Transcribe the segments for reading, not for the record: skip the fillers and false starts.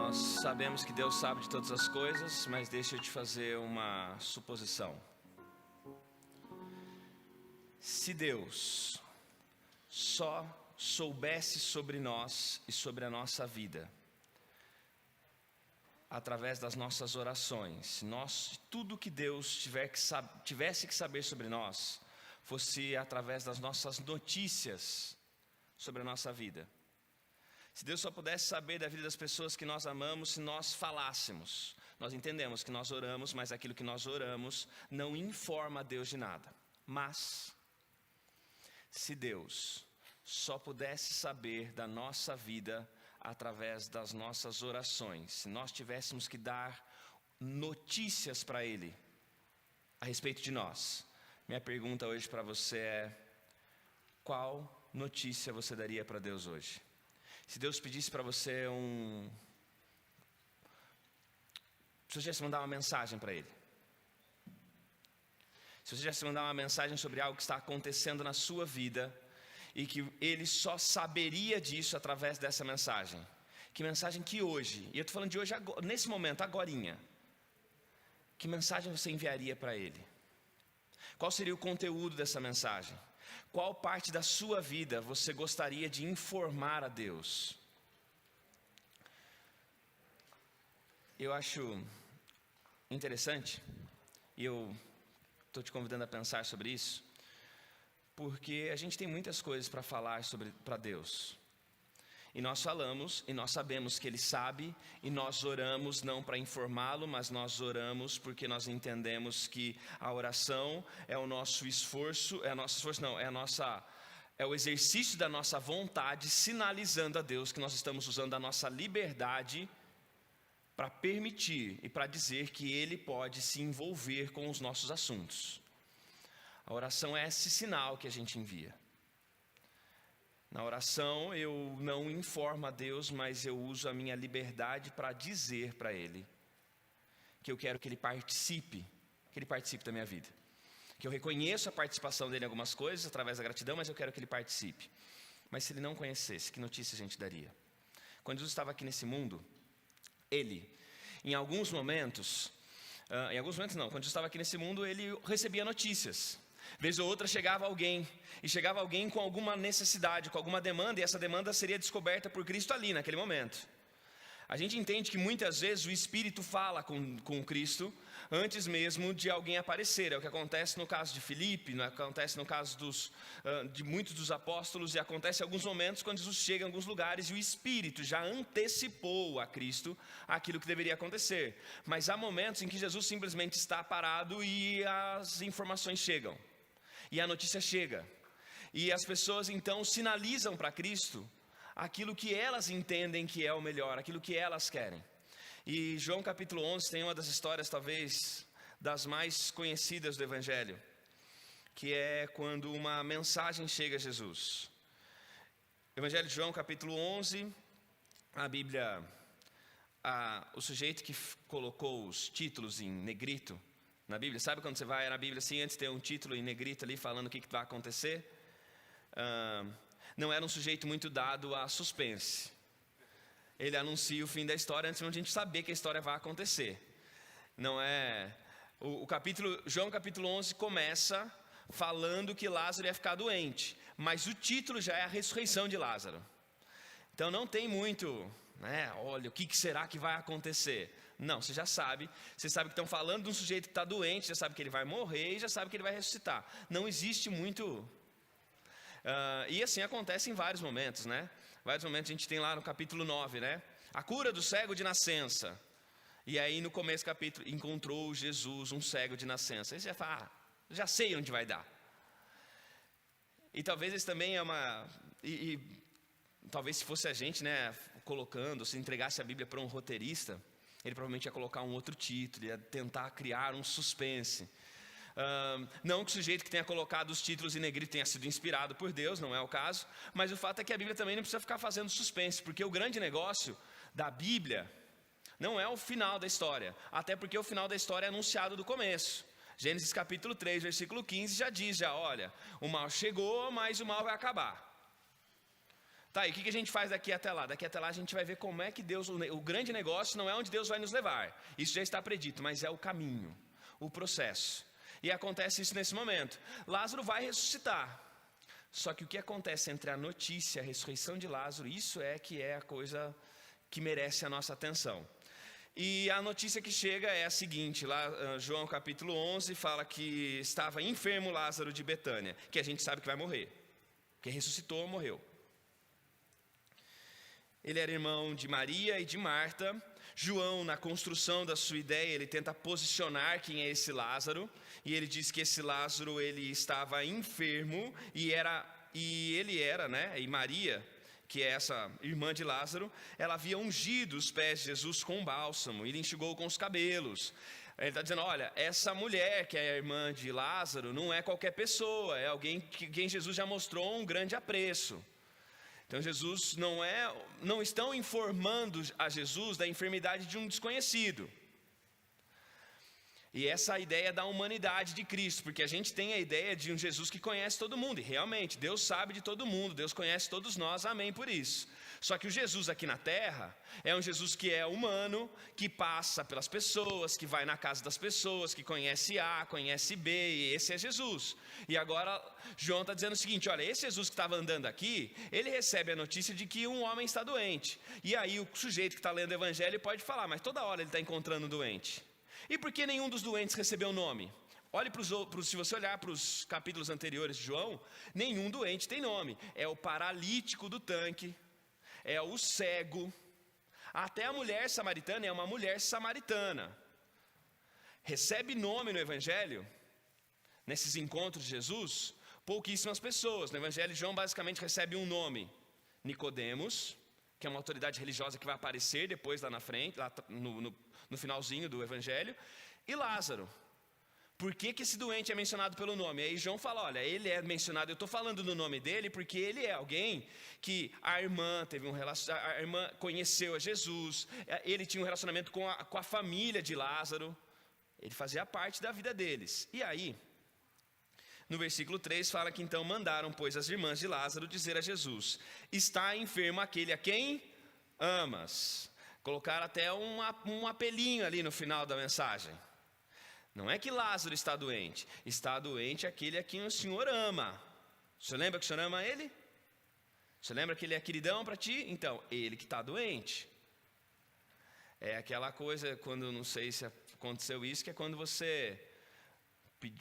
Nós sabemos que Deus sabe de todas as coisas, mas deixa eu te fazer uma suposição. Se Deus só soubesse sobre nós e sobre a nossa vida, através das nossas orações, tudo que Deus tivesse que saber sobre nós, fosse através das nossas notícias sobre a nossa vida. Se Deus só pudesse saber da vida das pessoas que nós amamos, se nós falássemos. Nós entendemos que nós oramos, mas aquilo que nós oramos não informa a Deus de nada. Mas, se Deus só pudesse saber da nossa vida através das nossas orações, se nós tivéssemos que dar notícias para Ele a respeito de nós, minha pergunta hoje para você é: qual notícia você daria para Deus hoje? Se Deus pedisse para você se você tivesse mandar uma mensagem para Ele, se você tivesse mandar uma mensagem sobre algo que está acontecendo na sua vida e que Ele só saberia disso através dessa mensagem, que mensagem que hoje, e eu estou falando de hoje, nesse momento, agorinha, que mensagem você enviaria para Ele? Qual seria o conteúdo dessa mensagem? Qual parte da sua vida você gostaria de informar a Deus? Eu acho interessante, e eu estou te convidando a pensar sobre isso, porque a gente tem muitas coisas para falar para Deus. E nós falamos, e nós sabemos que Ele sabe, e nós oramos não para informá-lo, mas nós oramos porque nós entendemos que a oração é o nosso esforço, é o exercício da nossa vontade, sinalizando a Deus que nós estamos usando a nossa liberdade para permitir e para dizer que Ele pode se envolver com os nossos assuntos. A oração é esse sinal que a gente envia. Na oração eu não informo a Deus, mas eu uso a minha liberdade para dizer para Ele que eu quero que Ele participe da minha vida. Que eu reconheço a participação dEle em algumas coisas através da gratidão, mas eu quero que Ele participe. Mas se Ele não conhecesse, que notícia a gente daria? Quando Jesus estava aqui nesse mundo, Ele, em alguns momentos não, quando Jesus estava aqui nesse mundo, Ele recebia notícias. Vez ou outra chegava alguém com alguma necessidade, com alguma demanda, e essa demanda seria descoberta por Cristo ali, naquele momento. A gente entende que muitas vezes o Espírito fala com Cristo antes mesmo de alguém aparecer. É o que acontece no caso de Filipe, acontece no caso de muitos dos apóstolos, e acontece em alguns momentos quando Jesus chega em alguns lugares e o Espírito já antecipou a Cristo aquilo que deveria acontecer. Mas há momentos em que Jesus simplesmente está parado e as informações chegam. E a notícia chega, e as pessoas então sinalizam para Cristo aquilo que elas entendem que é o melhor, aquilo que elas querem. E João capítulo 11 tem uma das histórias talvez das mais conhecidas do Evangelho, que é quando uma mensagem chega a Jesus. Evangelho de João capítulo 11, a Bíblia, o sujeito que colocou os títulos em negrito na Bíblia, sabe quando você vai na Bíblia assim, antes tem um título em negrito ali falando o que vai acontecer? Não era um sujeito muito dado a suspense. Ele anuncia o fim da história antes de a gente saber que a história vai acontecer. Não é... João capítulo 11 começa falando que Lázaro ia ficar doente, mas o título já é a ressurreição de Lázaro. Então não tem muito... olha, o que será que vai acontecer? Não, você já sabe. Você sabe que estão falando de um sujeito que está doente, já sabe que ele vai morrer e já sabe que ele vai ressuscitar. Não existe muito... e assim acontece em vários momentos, Vários momentos a gente tem lá no capítulo 9, A cura do cego de nascença. E aí no começo do capítulo, encontrou Jesus um cego de nascença. Aí você já fala, já sei onde vai dar. E talvez isso também é uma... talvez se fosse a gente, colocando, se entregasse a Bíblia para um roteirista, ele provavelmente ia colocar um outro título, ia tentar criar um suspense. Não que o sujeito que tenha colocado os títulos em negrito tenha sido inspirado por Deus, não é o caso, mas o fato é que a Bíblia também não precisa ficar fazendo suspense, porque o grande negócio da Bíblia não é o final da história, até porque o final da história é anunciado do começo. Gênesis capítulo 3, versículo 15 já diz, olha, o mal chegou, mas o mal vai acabar. Tá, e o que a gente faz daqui até lá? Daqui até lá a gente vai ver como é que Deus, o grande negócio não é onde Deus vai nos levar. Isso já está predito, mas é o caminho, o processo. E acontece isso nesse momento. Lázaro vai ressuscitar. Só que o que acontece entre a notícia e a ressurreição de Lázaro, isso é que é a coisa que merece a nossa atenção. E a notícia que chega é a seguinte, lá João capítulo 11 fala que estava enfermo Lázaro de Betânia, que a gente sabe que vai morrer, porque ressuscitou, morreu. Ele era irmão de Maria e de Marta. João, na construção da sua ideia, ele tenta posicionar quem é esse Lázaro, e ele diz que esse Lázaro ele estava enfermo, e Maria, que é essa irmã de Lázaro, ela havia ungido os pés de Jesus com bálsamo, ele enxugou com os cabelos. Ele está dizendo, olha, essa mulher que é a irmã de Lázaro não é qualquer pessoa, é alguém quem Jesus já mostrou um grande apreço. Então Jesus não estão informando a Jesus da enfermidade de um desconhecido. E essa é a ideia da humanidade de Cristo, porque a gente tem a ideia de um Jesus que conhece todo mundo, e realmente, Deus sabe de todo mundo, Deus conhece todos nós, amém por isso. Só que o Jesus aqui na terra é um Jesus que é humano, que passa pelas pessoas, que vai na casa das pessoas, que conhece A, conhece B, e esse é Jesus. E agora João está dizendo o seguinte, olha, esse Jesus que estava andando aqui, ele recebe a notícia de que um homem está doente. E aí o sujeito que está lendo o evangelho pode falar, mas toda hora ele está encontrando um doente. E por que nenhum dos doentes recebeu nome? Se você olhar para os capítulos anteriores de João, nenhum doente tem nome. É o paralítico do tanque, é o cego, até a mulher samaritana é uma mulher samaritana. Recebe nome no Evangelho, nesses encontros de Jesus, pouquíssimas pessoas. No Evangelho de João basicamente recebe um nome, Nicodemos, que é uma autoridade religiosa que vai aparecer depois lá na frente, lá no finalzinho do Evangelho, e Lázaro. Por que esse doente é mencionado pelo nome? Aí João fala, olha, ele é mencionado, eu estou falando no nome dele porque ele é alguém que a irmã a irmã conheceu a Jesus, ele tinha um relacionamento com a família de Lázaro, ele fazia parte da vida deles. E aí, no versículo 3 fala que então mandaram, pois, as irmãs de Lázaro dizer a Jesus, está enfermo aquele a quem amas. Colocaram até um apelinho ali no final da mensagem. Não é que Lázaro está doente aquele a quem o Senhor ama. Você lembra que o Senhor ama ele? Você lembra que ele é queridão para ti? Então, ele que está doente. É aquela coisa, quando não sei se aconteceu isso, que é quando você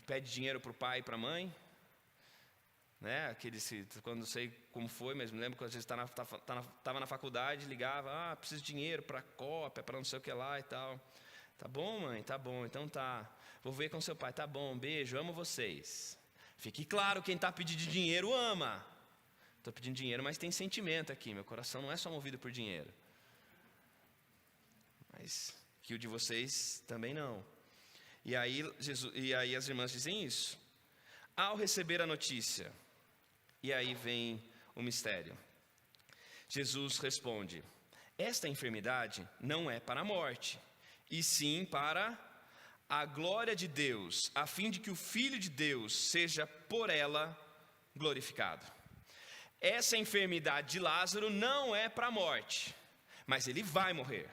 pede dinheiro para o pai e para a mãe, né? Quando não sei como foi, mas me lembro que às vezes estava na faculdade, ligava, preciso de dinheiro para cópia, para não sei o que lá e tal. Tá bom, mãe? Tá bom, então tá. Vou ver com seu pai, tá bom, beijo, amo vocês. Fique claro, quem está pedindo dinheiro ama. Estou pedindo dinheiro, mas tem sentimento aqui, meu coração não é só movido por dinheiro. Mas que o de vocês também não. E aí as irmãs dizem isso. Ao receber a notícia, e aí vem o mistério. Jesus responde, esta enfermidade não é para a morte, e sim para a glória de Deus, a fim de que o Filho de Deus seja por ela glorificado. Essa enfermidade de Lázaro não é para a morte, mas ele vai morrer.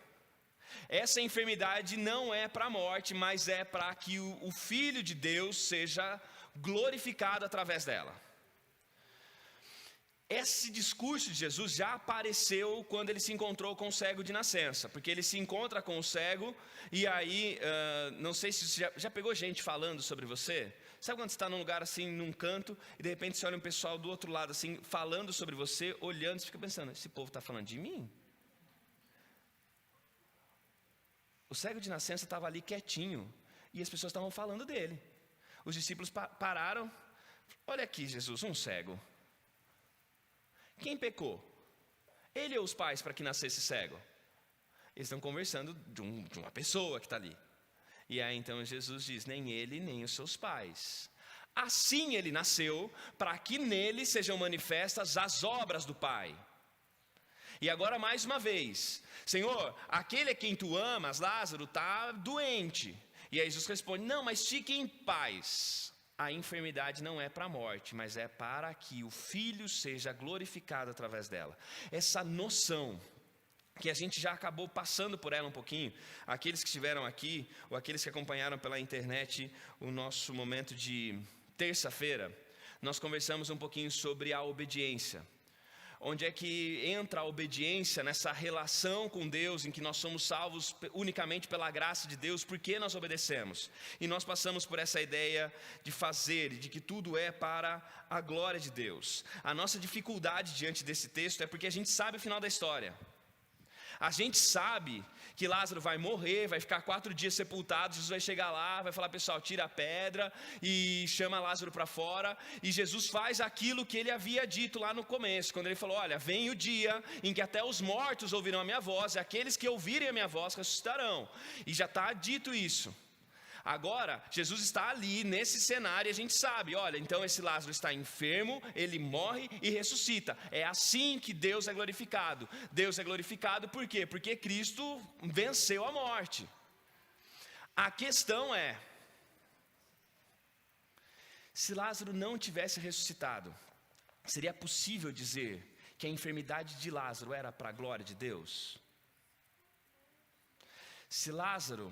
Essa enfermidade não é para a morte, mas é para que o Filho de Deus seja glorificado através dela. Esse discurso de Jesus já apareceu quando ele se encontrou com o cego de nascença, porque ele se encontra com o cego, e aí, não sei se você já pegou gente falando sobre você. Sabe quando você está num lugar assim, num canto, e de repente você olha um pessoal do outro lado assim, falando sobre você, olhando, você fica pensando, esse povo está falando de mim? O cego de nascença estava ali quietinho, e as pessoas estavam falando dele. Os discípulos pararam, olha aqui Jesus, um cego. Quem pecou? Ele ou os pais para que nascesse cego? Eles estão conversando de uma pessoa que está ali. E aí então Jesus diz, nem ele, nem os seus pais. Assim ele nasceu, para que nele sejam manifestas as obras do Pai. E agora mais uma vez, Senhor, aquele a quem tu amas, Lázaro, está doente. E aí Jesus responde, não, mas fiquem em paz. a enfermidade não é para a morte, mas é para que o Filho seja glorificado através dela. Essa noção, que a gente já acabou passando por ela um pouquinho, aqueles que estiveram aqui, ou aqueles que acompanharam pela internet o nosso momento de terça-feira, nós conversamos um pouquinho sobre a obediência. Onde é que entra a obediência nessa relação com Deus, em que nós somos salvos unicamente pela graça de Deus, porque nós obedecemos. E nós passamos por essa ideia de fazer, de que tudo é para a glória de Deus. A nossa dificuldade diante desse texto é porque a gente sabe o final da história. A gente sabe que Lázaro vai morrer, vai ficar 4 dias sepultado, Jesus vai chegar lá, vai falar, pessoal, tira a pedra e chama Lázaro para fora. E Jesus faz aquilo que ele havia dito lá no começo, quando ele falou, olha, vem o dia em que até os mortos ouvirão a minha voz, e aqueles que ouvirem a minha voz ressuscitarão. E já está dito isso. Agora, Jesus está ali nesse cenário e a gente sabe, olha, então esse Lázaro está enfermo, ele morre e ressuscita. É assim que Deus é glorificado. Deus é glorificado por quê? Porque Cristo venceu a morte. A questão é, se Lázaro não tivesse ressuscitado, seria possível dizer que a enfermidade de Lázaro era para a glória de Deus? Se Lázaro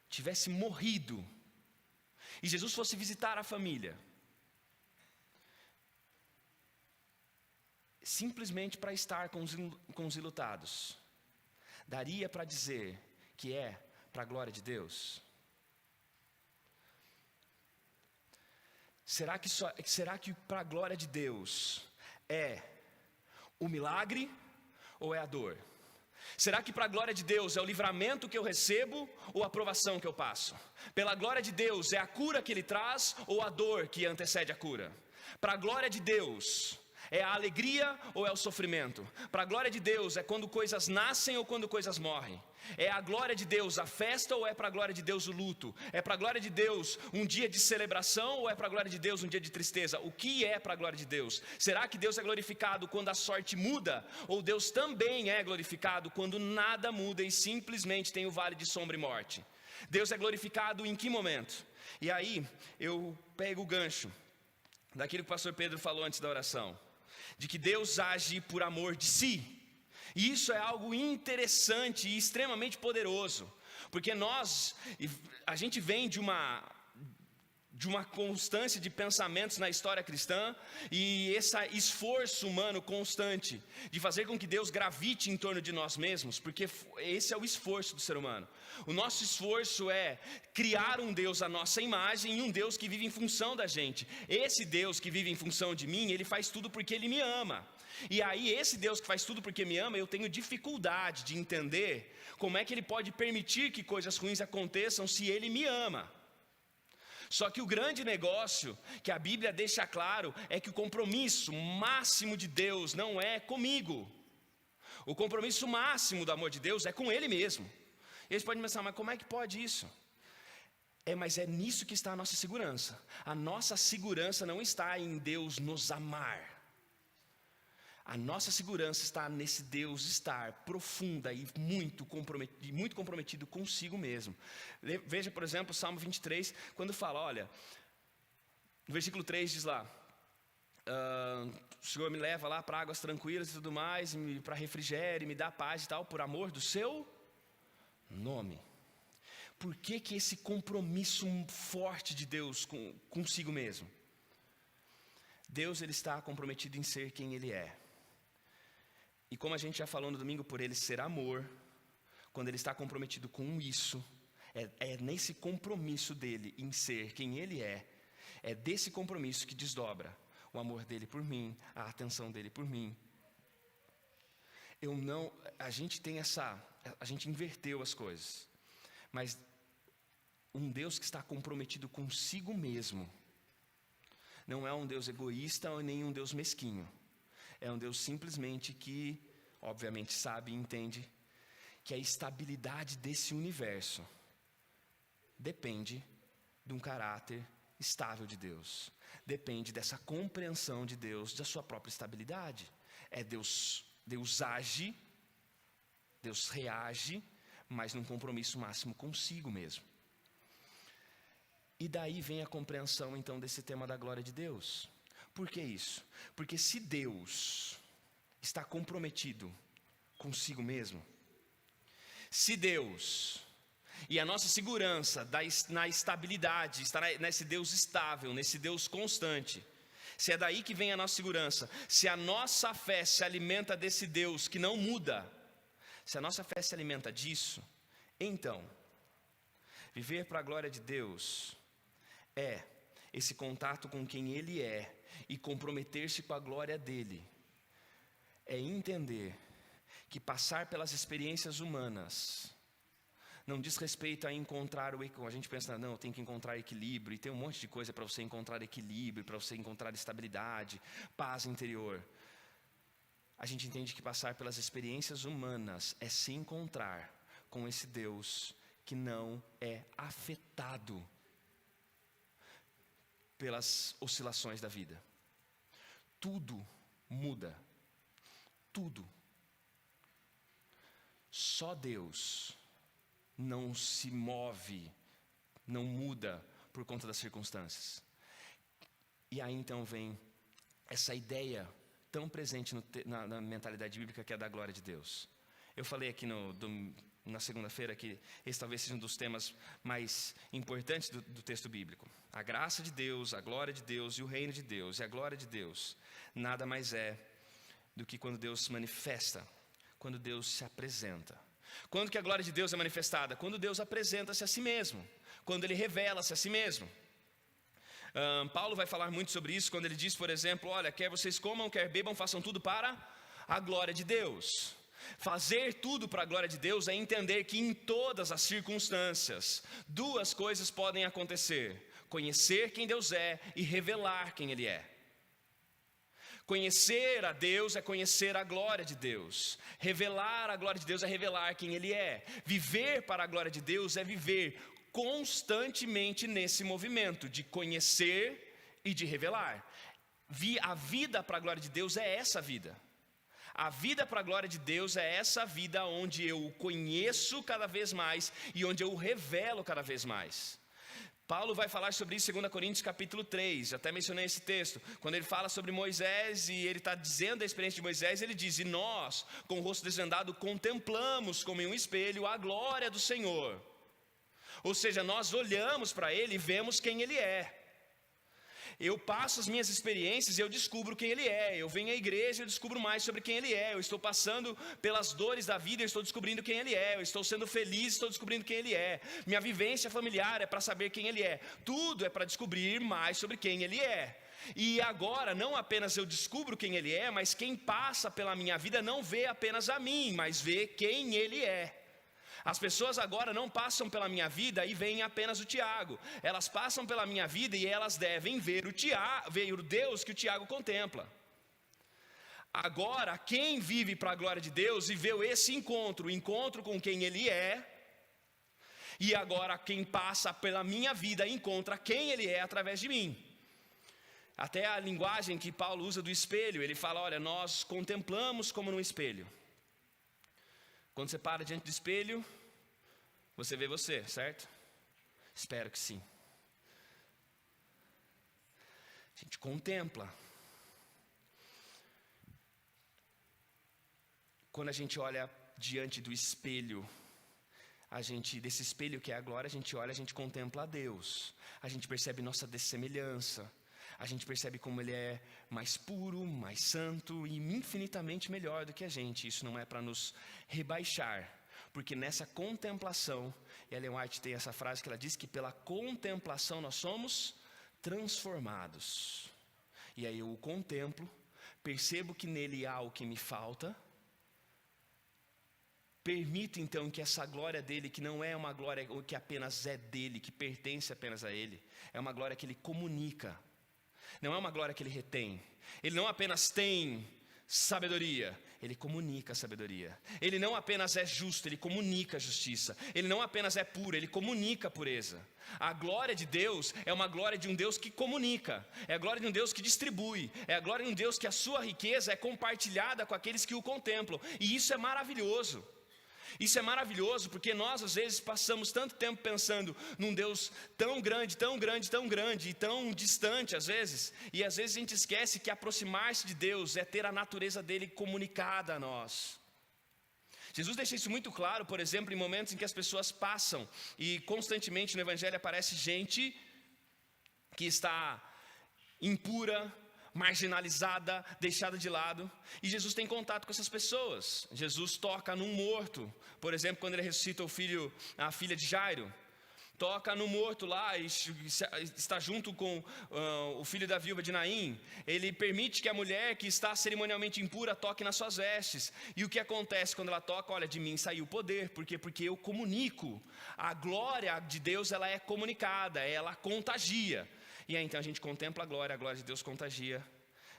tivesse morrido e Jesus fosse visitar a família, simplesmente para estar com os enlutados, daria para dizer que é para a glória de Deus? Será que para a glória de Deus é o milagre ou é a dor? Será que para a glória de Deus é o livramento que eu recebo ou a provação que eu passo? Pela glória de Deus é a cura que Ele traz ou a dor que antecede a cura? Para a glória de Deus é a alegria ou é o sofrimento? Para a glória de Deus é quando coisas nascem ou quando coisas morrem? É a glória de Deus a festa ou é para a glória de Deus o luto? É para a glória de Deus um dia de celebração ou é para a glória de Deus um dia de tristeza? O que é para a glória de Deus? Será que Deus é glorificado quando a sorte muda? Ou Deus também é glorificado quando nada muda e simplesmente tem o vale de sombra e morte? Deus é glorificado em que momento? E aí eu pego o gancho daquilo que o pastor Pedro falou antes da oração, de que Deus age por amor de si. E isso é algo interessante e extremamente poderoso, porque a gente vem de uma constância de pensamentos na história cristã, e esse esforço humano constante de fazer com que Deus gravite em torno de nós mesmos, porque esse é o esforço do ser humano. O nosso esforço é criar um Deus à nossa imagem e um Deus que vive em função da gente. Esse Deus que vive em função de mim, Ele faz tudo porque Ele me ama. E aí esse Deus que faz tudo porque me ama, eu tenho dificuldade de entender como é que Ele pode permitir que coisas ruins aconteçam se Ele me ama. Só que o grande negócio que a Bíblia deixa claro é que o compromisso máximo de Deus não é comigo. O compromisso máximo do amor de Deus é com Ele mesmo. E eles podem pensar, mas como é que pode isso? Mas é nisso que está a nossa segurança. A nossa segurança não está em Deus nos amar. A nossa segurança está nesse Deus estar profunda e muito comprometido consigo mesmo. Veja, por exemplo, o Salmo 23, quando fala, olha, no versículo 3 diz lá, o Senhor me leva lá para águas tranquilas e tudo mais, para refrigério, me dá paz e tal, por amor do seu nome. Por que esse compromisso forte de Deus consigo mesmo? Deus, Ele está comprometido em ser quem Ele é. E como a gente já falou no domingo, por Ele ser amor, quando Ele está comprometido com isso, é nesse compromisso dEle em ser quem Ele é desse compromisso que desdobra o amor dEle por mim, a atenção dEle por mim. A gente inverteu as coisas, mas um Deus que está comprometido consigo mesmo, não é um Deus egoísta nem um Deus mesquinho. É um Deus simplesmente que, obviamente, sabe e entende que a estabilidade desse universo depende de um caráter estável de Deus. Depende dessa compreensão de Deus, da sua própria estabilidade. Deus age, Deus reage, mas num compromisso máximo consigo mesmo. E daí vem a compreensão então desse tema da glória de Deus. Por que isso? Porque se Deus está comprometido consigo mesmo, se Deus, e a nossa segurança na estabilidade, está nesse Deus estável, nesse Deus constante, se é daí que vem a nossa segurança, se a nossa fé se alimenta desse Deus que não muda, se a nossa fé se alimenta disso, então, viver para a glória de Deus é esse contato com quem Ele é e comprometer-se com a glória dEle. É entender que passar pelas experiências humanas não diz respeito a encontrar a gente pensa, não, tem que encontrar equilíbrio, e tem um monte de coisa para você encontrar equilíbrio, para você encontrar estabilidade, paz interior. A gente entende que passar pelas experiências humanas é se encontrar com esse Deus que não é afetado pelas oscilações da vida. Tudo muda. Tudo. Só Deus não se move, não muda por conta das circunstâncias. E aí então vem essa ideia tão presente na mentalidade bíblica, que é da glória de Deus. Eu falei aqui na segunda-feira que esse talvez seja um dos temas mais importantes do texto bíblico. A graça de Deus, a glória de Deus e o reino de Deus. E a glória de Deus nada mais é do que quando Deus se manifesta, quando Deus se apresenta. Quando que a glória de Deus é manifestada? Quando Deus apresenta-se a si mesmo, quando Ele revela-se a si mesmo. Paulo vai falar muito sobre isso quando ele diz, por exemplo, olha, quer vocês comam, quer bebam, façam tudo para a glória de Deus. Fazer tudo para a glória de Deus é entender que em todas as circunstâncias, duas coisas podem acontecer: conhecer quem Deus é e revelar quem Ele é. Conhecer a Deus é conhecer a glória de Deus. Revelar a glória de Deus é revelar quem Ele é. Viver para a glória de Deus é viver constantemente nesse movimento de conhecer e de revelar. A vida para a glória de Deus é essa vida. A vida para a glória de Deus é essa vida onde eu o conheço cada vez mais e onde eu o revelo cada vez mais. Paulo vai falar sobre isso em 2 Coríntios capítulo 3, até mencionei esse texto, quando ele fala sobre Moisés e ele está dizendo a experiência de Moisés, ele diz, e nós, com o rosto desvendado, contemplamos como em um espelho a glória do Senhor. Ou seja, nós olhamos para Ele e vemos quem Ele é. Eu passo as minhas experiências e eu descubro quem Ele é. Eu venho à igreja e eu descubro mais sobre quem Ele é. Eu estou passando pelas dores da vida e eu estou descobrindo quem Ele é. Eu estou sendo feliz e estou descobrindo quem Ele é. Minha vivência familiar é para saber quem Ele é. Tudo é para descobrir mais sobre quem Ele é. E agora, não apenas eu descubro quem Ele é, mas quem passa pela minha vida não vê apenas a mim, mas vê quem Ele é. As pessoas agora não passam pela minha vida e veem apenas o Tiago. Elas passam pela minha vida e elas devem ver o Deus que o Tiago contempla. Agora, quem vive para a glória de Deus viveu esse encontro, o encontro com quem Ele é. E agora quem passa pela minha vida encontra quem Ele é através de mim. Até a linguagem que Paulo usa do espelho, ele fala, olha, nós contemplamos como num espelho. Quando você para diante do espelho, você vê você, certo? Espero que sim. A gente contempla. Quando a gente olha diante do espelho, desse espelho que é a glória, a gente olha, a gente contempla a Deus. A gente percebe nossa dessemelhança. A gente percebe como Ele é mais puro, mais santo e infinitamente melhor do que a gente. Isso não é para nos rebaixar, porque nessa contemplação, Ellen White tem essa frase que ela diz que pela contemplação nós somos transformados. E aí eu o contemplo, percebo que nele há o que me falta, permito então que essa glória dele, que não é uma glória que apenas é dele, que pertence apenas a ele, é uma glória que ele comunica. Não é uma glória que Ele retém. Ele não apenas tem sabedoria, Ele comunica a sabedoria. Ele não apenas é justo, Ele comunica a justiça. Ele não apenas é puro, Ele comunica a pureza. A glória de Deus é uma glória de um Deus que comunica. É a glória de um Deus que distribui. É a glória de um Deus que a sua riqueza é compartilhada com aqueles que o contemplam. E isso é maravilhoso. Isso é maravilhoso, porque nós às vezes passamos tanto tempo pensando num Deus tão grande, tão grande, tão grande e tão distante às vezes, e às vezes a gente esquece que aproximar-se de Deus é ter a natureza dele comunicada a nós. Jesus deixa isso muito claro, por exemplo, em momentos em que as pessoas passam e constantemente no Evangelho aparece gente que está impura, marginalizada, deixada de lado, e Jesus tem contato com essas pessoas. Jesus toca num morto, por exemplo, quando ele ressuscita a filha de Jairo, toca no morto lá e está junto com o filho da viúva de Naim. Ele permite que a mulher que está cerimonialmente impura toque nas suas vestes. E o que acontece quando ela toca? Olha, de mim saiu o poder. Por quê? Porque eu comunico. A glória de Deus, ela é comunicada, ela contagia. E aí então a gente contempla a glória de Deus contagia.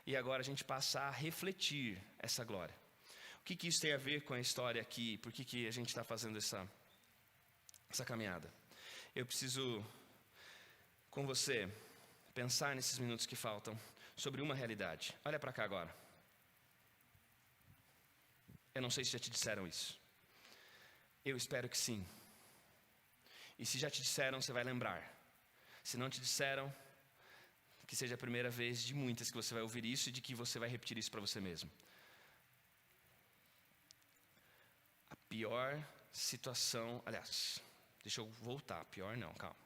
E agora a gente passa a refletir essa glória. O que isso tem a ver com a história aqui? Por que a gente está fazendo essa caminhada? Eu preciso, com você, pensar nesses minutos que faltam sobre uma realidade. Olha para cá agora. Eu não sei se já te disseram isso. Eu espero que sim. E se já te disseram, você vai lembrar. Se não te disseram, que seja a primeira vez de muitas que você vai ouvir isso e de que você vai repetir isso para você mesmo. A pior situação, aliás, deixa eu voltar, pior não, calma.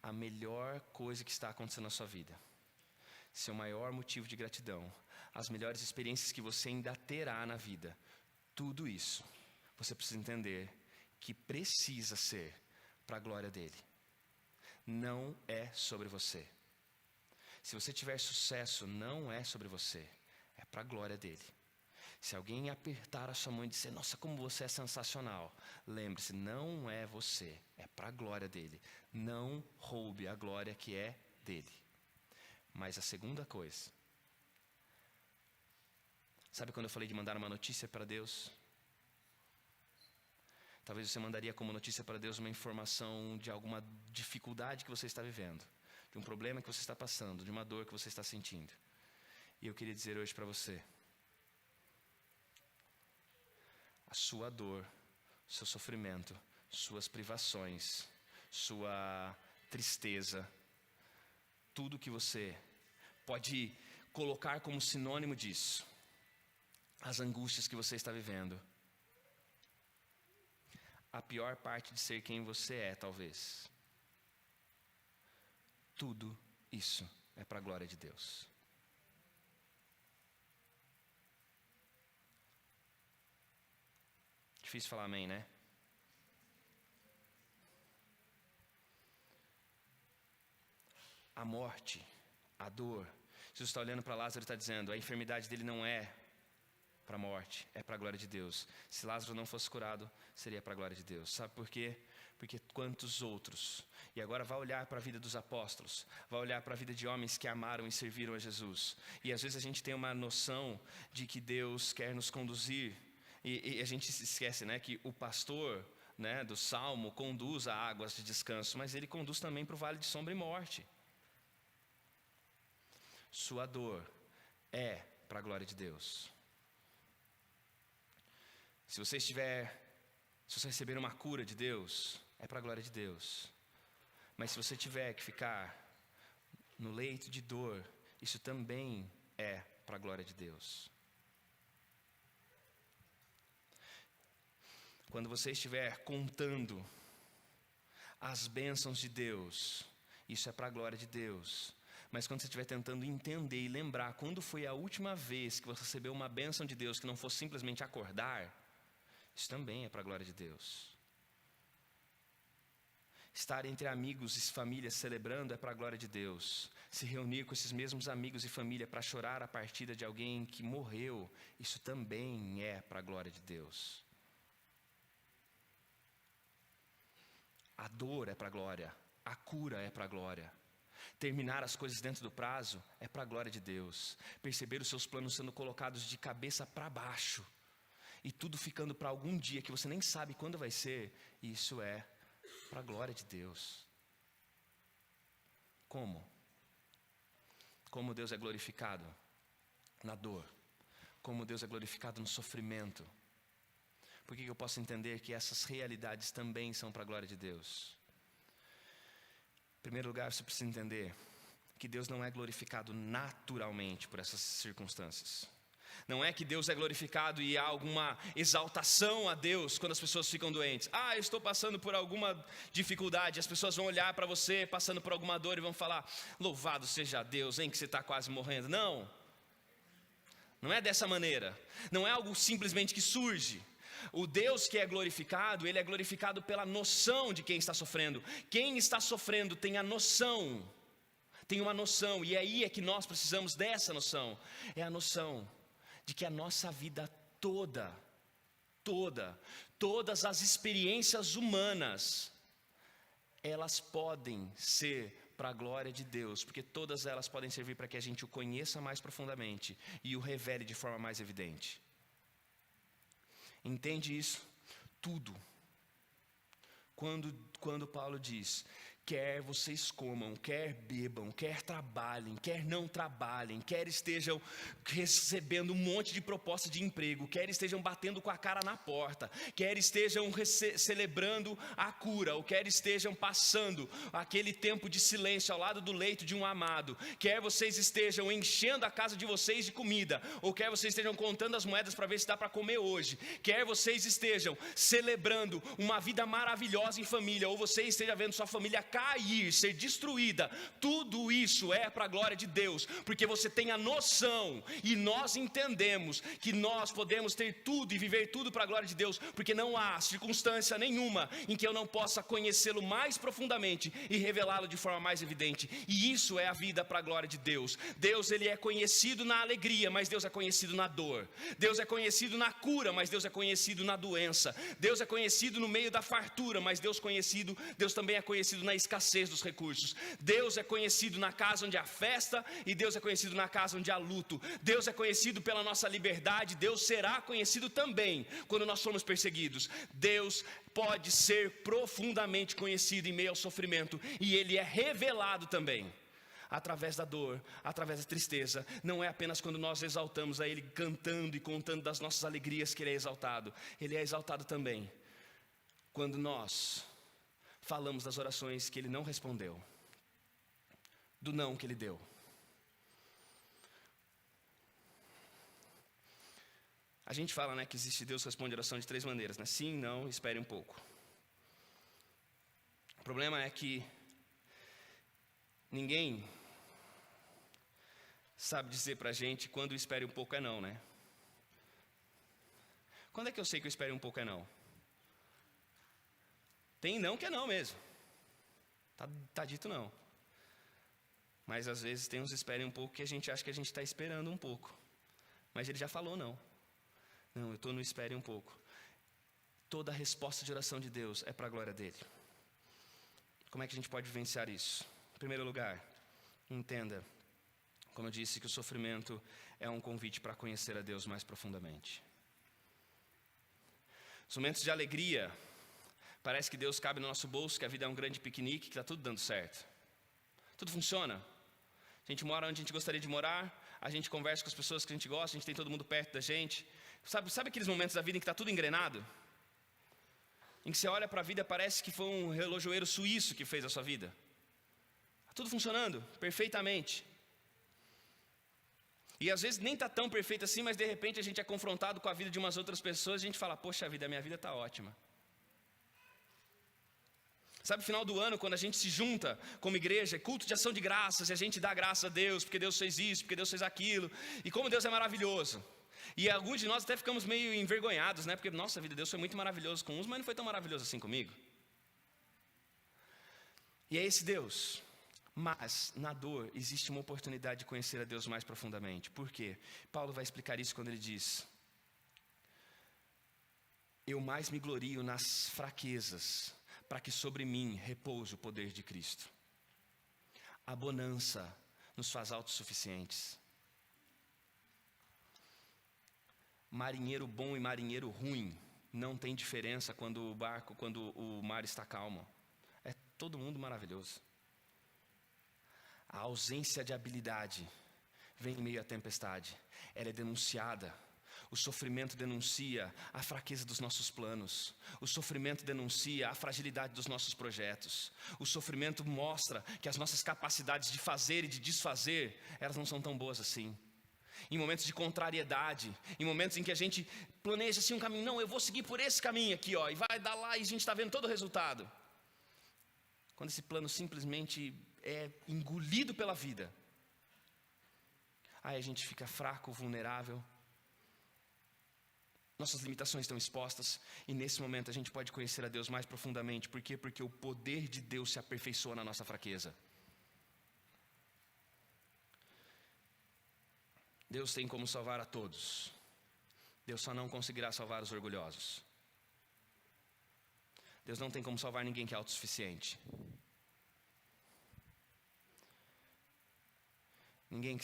A melhor coisa que está acontecendo na sua vida, seu maior motivo de gratidão, as melhores experiências que você ainda terá na vida, tudo isso, você precisa entender que precisa ser para a glória dele. Não é sobre você. Se você tiver sucesso, não é sobre você, é para a glória dele. Se alguém apertar a sua mão e dizer, nossa, como você é sensacional, lembre-se, não é você, é para a glória dele. Não roube a glória que é dele. Mas a segunda coisa, sabe quando eu falei de mandar uma notícia para Deus? Talvez você mandaria como notícia para Deus uma informação de alguma dificuldade que você está vivendo, de um problema que você está passando, de uma dor que você está sentindo. E eu queria dizer hoje para você, a sua dor, seu sofrimento, suas privações, sua tristeza, tudo que você pode colocar como sinônimo disso, as angústias que você está vivendo, a pior parte de ser quem você é, talvez, tudo isso é para a glória de Deus. Difícil falar amém, né? A morte, a dor. Jesus está olhando para Lázaro e está dizendo, a enfermidade dele não é para a morte, é para a glória de Deus. Se Lázaro não fosse curado, seria para a glória de Deus. Sabe por quê? Porque quantos outros, e agora vai olhar para a vida dos apóstolos, vai olhar para a vida de homens que amaram e serviram a Jesus. E às vezes a gente tem uma noção de que Deus quer nos conduzir, e a gente se esquece, né, que o pastor, né, do Salmo conduz a águas de descanso, mas ele conduz também para o vale de sombra e morte. Sua dor é para a glória de Deus. Se você receber uma cura de Deus, é para a glória de Deus. Mas se você tiver que ficar no leito de dor, isso também é para a glória de Deus. Quando você estiver contando as bênçãos de Deus, isso é para a glória de Deus. Mas quando você estiver tentando entender e lembrar quando foi a última vez que você recebeu uma bênção de Deus que não fosse simplesmente acordar, isso também é para a glória de Deus. Estar entre amigos e família celebrando é para a glória de Deus. Se reunir com esses mesmos amigos e família para chorar a partida de alguém que morreu, isso também é para a glória de Deus. A dor é para a glória, a cura é para a glória. Terminar as coisas dentro do prazo é para a glória de Deus. Perceber os seus planos sendo colocados de cabeça para baixo e tudo ficando para algum dia que você nem sabe quando vai ser, isso é para a glória de Deus. Como? Como Deus é glorificado na dor. Como Deus é glorificado no sofrimento. Por que eu posso entender que essas realidades também são para a glória de Deus? Em primeiro lugar, você precisa entender que Deus não é glorificado naturalmente por essas circunstâncias. Não é que Deus é glorificado e há alguma exaltação a Deus quando as pessoas ficam doentes. Eu estou passando por alguma dificuldade. As pessoas vão olhar para você passando por alguma dor e vão falar: louvado seja Deus, hein, que você está quase morrendo. Não é dessa maneira. Não é algo simplesmente que surge. O Deus que é glorificado, Ele é glorificado pela noção de quem está sofrendo. Quem está sofrendo tem a noção, tem uma noção, e aí é que nós precisamos dessa noção. É a noção de que a nossa vida todas as experiências humanas, elas podem ser para a glória de Deus, porque todas elas podem servir para que a gente o conheça mais profundamente e o revele de forma mais evidente. Entende isso? Tudo. Quando Paulo diz: quer vocês comam, quer bebam, quer trabalhem, quer não trabalhem, quer estejam recebendo um monte de proposta de emprego, quer estejam batendo com a cara na porta, quer estejam celebrando a cura, ou quer estejam passando aquele tempo de silêncio ao lado do leito de um amado, quer vocês estejam enchendo a casa de vocês de comida, ou quer vocês estejam contando as moedas para ver se dá para comer hoje, quer vocês estejam celebrando uma vida maravilhosa em família, ou você esteja vendo sua família cair, ser destruída, tudo isso é para a glória de Deus, porque você tem a noção, e nós entendemos que nós podemos ter tudo e viver tudo para a glória de Deus, porque não há circunstância nenhuma em que eu não possa conhecê-lo mais profundamente e revelá-lo de forma mais evidente, e isso é a vida para a glória de Deus. Deus, Ele é conhecido na alegria, mas Deus é conhecido na dor. Deus é conhecido na cura, mas Deus é conhecido na doença. Deus é conhecido no meio da fartura, mas Deus também é conhecido na escassez dos recursos. Deus é conhecido na casa onde há festa, e Deus é conhecido na casa onde há luto. Deus é conhecido pela nossa liberdade. Deus será conhecido também quando nós somos perseguidos. Deus pode ser profundamente conhecido em meio ao sofrimento, e Ele é revelado também através da dor, através da tristeza. Não é apenas quando nós exaltamos a Ele cantando e contando das nossas alegrias que Ele é exaltado. Ele é exaltado também quando nós falamos das orações que Ele não respondeu, do não que Ele deu. A gente fala, que existe Deus que responde oração de 3 maneiras, Sim, não, espere um pouco. O problema é que ninguém sabe dizer pra gente quando o espere um pouco é não, Quando é que eu sei que o espere um pouco é não? Tem não que é não mesmo. Tá dito não. Mas às vezes tem uns esperem um pouco que a gente acha que a gente está esperando um pouco. Mas Ele já falou não. Não, eu estou no espere um pouco. Toda a resposta de oração de Deus é para a glória dEle. Como é que a gente pode vivenciar isso? Em primeiro lugar, entenda, como eu disse, que o sofrimento é um convite para conhecer a Deus mais profundamente. Os momentos de alegria, parece que Deus cabe no nosso bolso, que a vida é um grande piquenique, que está tudo dando certo. Tudo funciona. A gente mora onde a gente gostaria de morar, a gente conversa com as pessoas que a gente gosta, a gente tem todo mundo perto da gente. Sabe aqueles momentos da vida em que está tudo engrenado? Em que você olha para a vida, parece que foi um relojoeiro suíço que fez a sua vida. Está tudo funcionando perfeitamente. E às vezes nem está tão perfeito assim, mas de repente a gente é confrontado com a vida de umas outras pessoas e a gente fala: poxa vida, a minha vida está ótima. Sabe, final do ano, quando a gente se junta como igreja, culto de ação de graças, e a gente dá graças a Deus, porque Deus fez isso, porque Deus fez aquilo, e como Deus é maravilhoso. E alguns de nós até ficamos meio envergonhados, porque, nossa vida, Deus foi muito maravilhoso com uns, mas não foi tão maravilhoso assim comigo. E é esse Deus. Mas, na dor, existe uma oportunidade de conhecer a Deus mais profundamente. Por quê? Paulo vai explicar isso quando ele diz: eu mais me glorio nas fraquezas, para que sobre mim repouse o poder de Cristo. A bonança nos faz autossuficientes. Marinheiro bom e marinheiro ruim não tem diferença quando o mar está calmo. É todo mundo maravilhoso. A ausência de habilidade vem em meio à tempestade. Ela é denunciada. O sofrimento denuncia a fraqueza dos nossos planos. O sofrimento denuncia a fragilidade dos nossos projetos. O sofrimento mostra que as nossas capacidades de fazer e de desfazer, elas não são tão boas assim. Em momentos de contrariedade, em momentos em que a gente planeja assim um caminho, não, eu vou seguir por esse caminho aqui, ó, e vai dar lá e a gente está vendo todo o resultado. Quando esse plano simplesmente é engolido pela vida, aí a gente fica fraco, vulnerável. Nossas limitações estão expostas, e nesse momento a gente pode conhecer a Deus mais profundamente. Por quê? Porque o poder de Deus se aperfeiçoa na nossa fraqueza. Deus tem como salvar a todos. Deus só não conseguirá salvar os orgulhosos. Deus não tem como salvar ninguém que é autossuficiente. Ninguém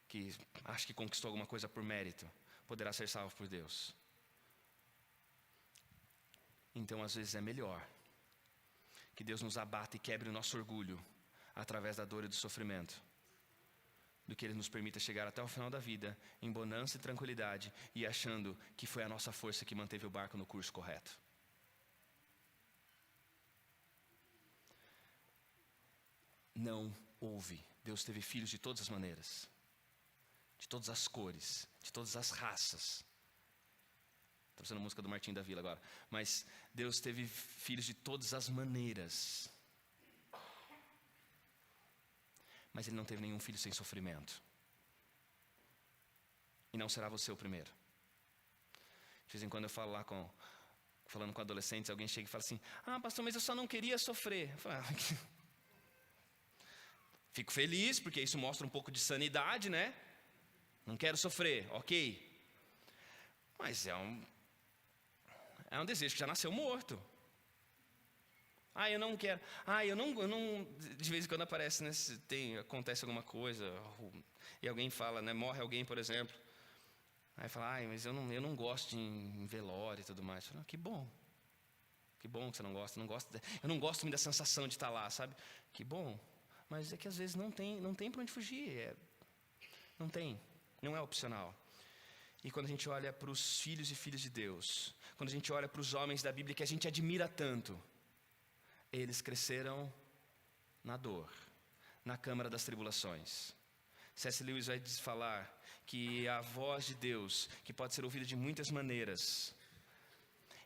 que acha que conquistou alguma coisa por mérito poderá ser salvo por Deus. Então, às vezes é melhor que Deus nos abata e quebre o nosso orgulho através da dor e do sofrimento, do que Ele nos permita chegar até o final da vida em bonança e tranquilidade e achando que foi a nossa força que manteve o barco no curso correto. Não houve. Deus teve filhos de todas as maneiras, de todas as cores, de todas as raças. Estou usando a música do Martim da Vila agora. Mas Deus teve filhos de todas as maneiras. Mas Ele não teve nenhum filho sem sofrimento. E não será você o primeiro. De vez em quando eu falo lá falando com adolescentes, alguém chega e fala assim, pastor, mas eu só não queria sofrer. Eu falo, fico feliz, porque isso mostra um pouco de sanidade, né? Não quero sofrer, ok. Mas é um desejo que já nasceu morto. Eu não quero. Eu não. De vez em quando aparece, né? Acontece alguma coisa, e alguém fala, né? Morre alguém, por exemplo. Aí fala, mas eu não gosto de ir em velório e tudo mais. Eu falo, que bom. Que bom que você não gosta. Eu não gosto muito da sensação de estar lá, sabe? Que bom. Mas é que às vezes não tem para onde fugir. Não é opcional. E quando a gente olha para os filhos e filhas de Deus, quando a gente olha para os homens da Bíblia que a gente admira tanto, eles cresceram na dor, na câmara das tribulações. C.S. Lewis vai falar que a voz de Deus, que pode ser ouvida de muitas maneiras,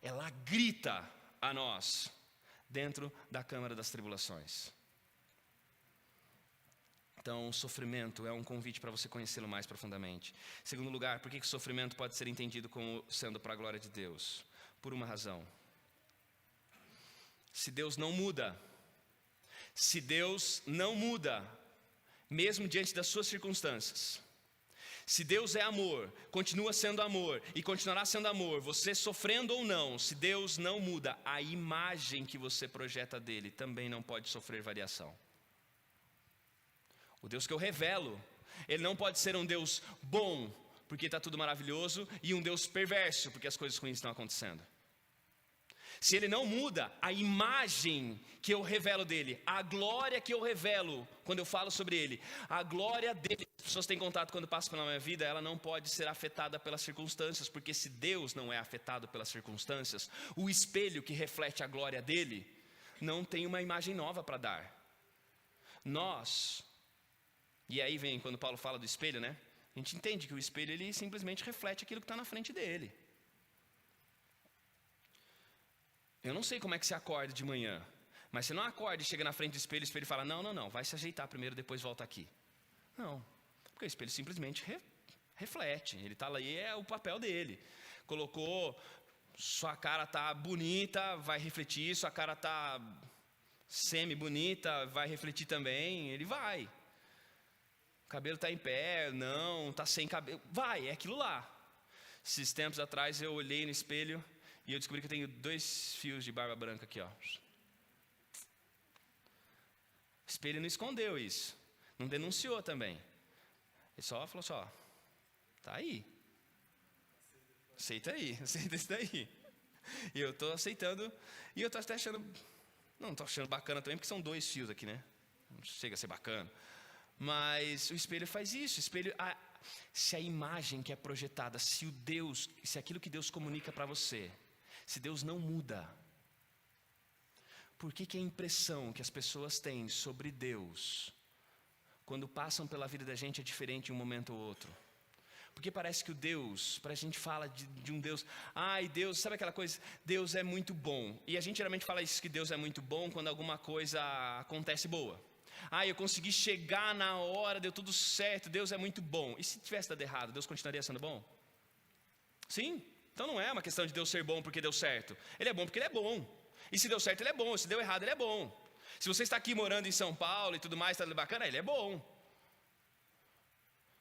ela grita a nós dentro da câmara das tribulações. Então, o sofrimento é um convite para você conhecê-lo mais profundamente. Em segundo lugar, por que o sofrimento pode ser entendido como sendo para a glória de Deus? Por uma razão. Se Deus não muda, mesmo diante das suas circunstâncias, se Deus é amor, continua sendo amor e continuará sendo amor, você sofrendo ou não, se Deus não muda, a imagem que você projeta dele também não pode sofrer variação. O Deus que eu revelo, Ele não pode ser um Deus bom, porque está tudo maravilhoso, e um Deus perverso, porque as coisas ruins estão acontecendo. Se Ele não muda, a imagem que eu revelo dEle, a glória que eu revelo quando eu falo sobre Ele, a glória dEle, as pessoas têm contato quando passam pela minha vida, ela não pode ser afetada pelas circunstâncias, porque se Deus não é afetado pelas circunstâncias, o espelho que reflete a glória dEle, não tem uma imagem nova para dar. E aí vem quando Paulo fala do espelho, né? A gente entende que o espelho ele simplesmente reflete aquilo que está na frente dele. Eu não sei como é que você acorda de manhã, mas você não acorda e chega na frente do espelho e o espelho fala, não, vai se ajeitar primeiro, depois volta aqui. Não, porque o espelho simplesmente reflete, ele está lá e é o papel dele. Colocou, sua cara está bonita, vai refletir, sua cara está semi-bonita, vai refletir também, ele vai. O cabelo está em pé, não, está sem cabelo, vai, é aquilo lá. Esses tempos atrás eu olhei no espelho e eu descobri que eu tenho 2 fios de barba branca aqui, ó. O espelho não escondeu isso, não denunciou também. Ele só falou assim, tá aí. Aceita isso daí. E eu estou aceitando, e eu estou até achando, não estou achando bacana também, porque são 2 fios aqui, né? Não chega a ser bacana. Mas o espelho faz isso. Se a imagem que é projetada, se aquilo que Deus comunica para você, se Deus não muda, por que a impressão que as pessoas têm sobre Deus, quando passam pela vida da gente, é diferente em um momento ou outro? Porque parece que parece que a gente fala de um Deus, Deus, sabe aquela coisa, Deus é muito bom. E a gente geralmente fala isso, que Deus é muito bom quando alguma coisa acontece boa. Eu consegui chegar na hora, deu tudo certo, Deus é muito bom. E se tivesse dado errado, Deus continuaria sendo bom? Sim, então não é uma questão de Deus ser bom porque deu certo. Ele é bom porque Ele é bom. E se deu certo, Ele é bom. Se deu errado, Ele é bom. Se você está aqui morando em São Paulo e tudo mais, está bacana, Ele é bom.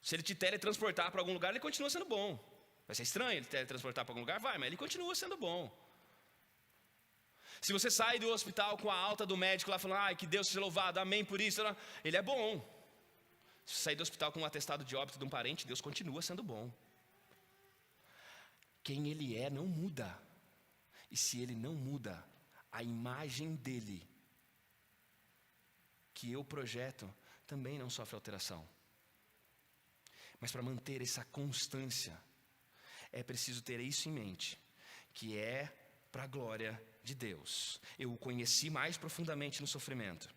Se Ele te teletransportar para algum lugar, Ele continua sendo bom. Vai ser estranho Ele teletransportar para algum lugar? Vai, mas Ele continua sendo bom. Se você sai do hospital com a alta do médico lá falando, que Deus seja louvado, amém por isso, Ele é bom. Se você sair do hospital com um atestado de óbito de um parente, Deus continua sendo bom. Quem Ele é não muda. E se Ele não muda, a imagem dEle que eu projeto também não sofre alteração. Mas para manter essa constância, é preciso ter isso em mente, que é para a glória de Deus. Eu o conheci mais profundamente no sofrimento.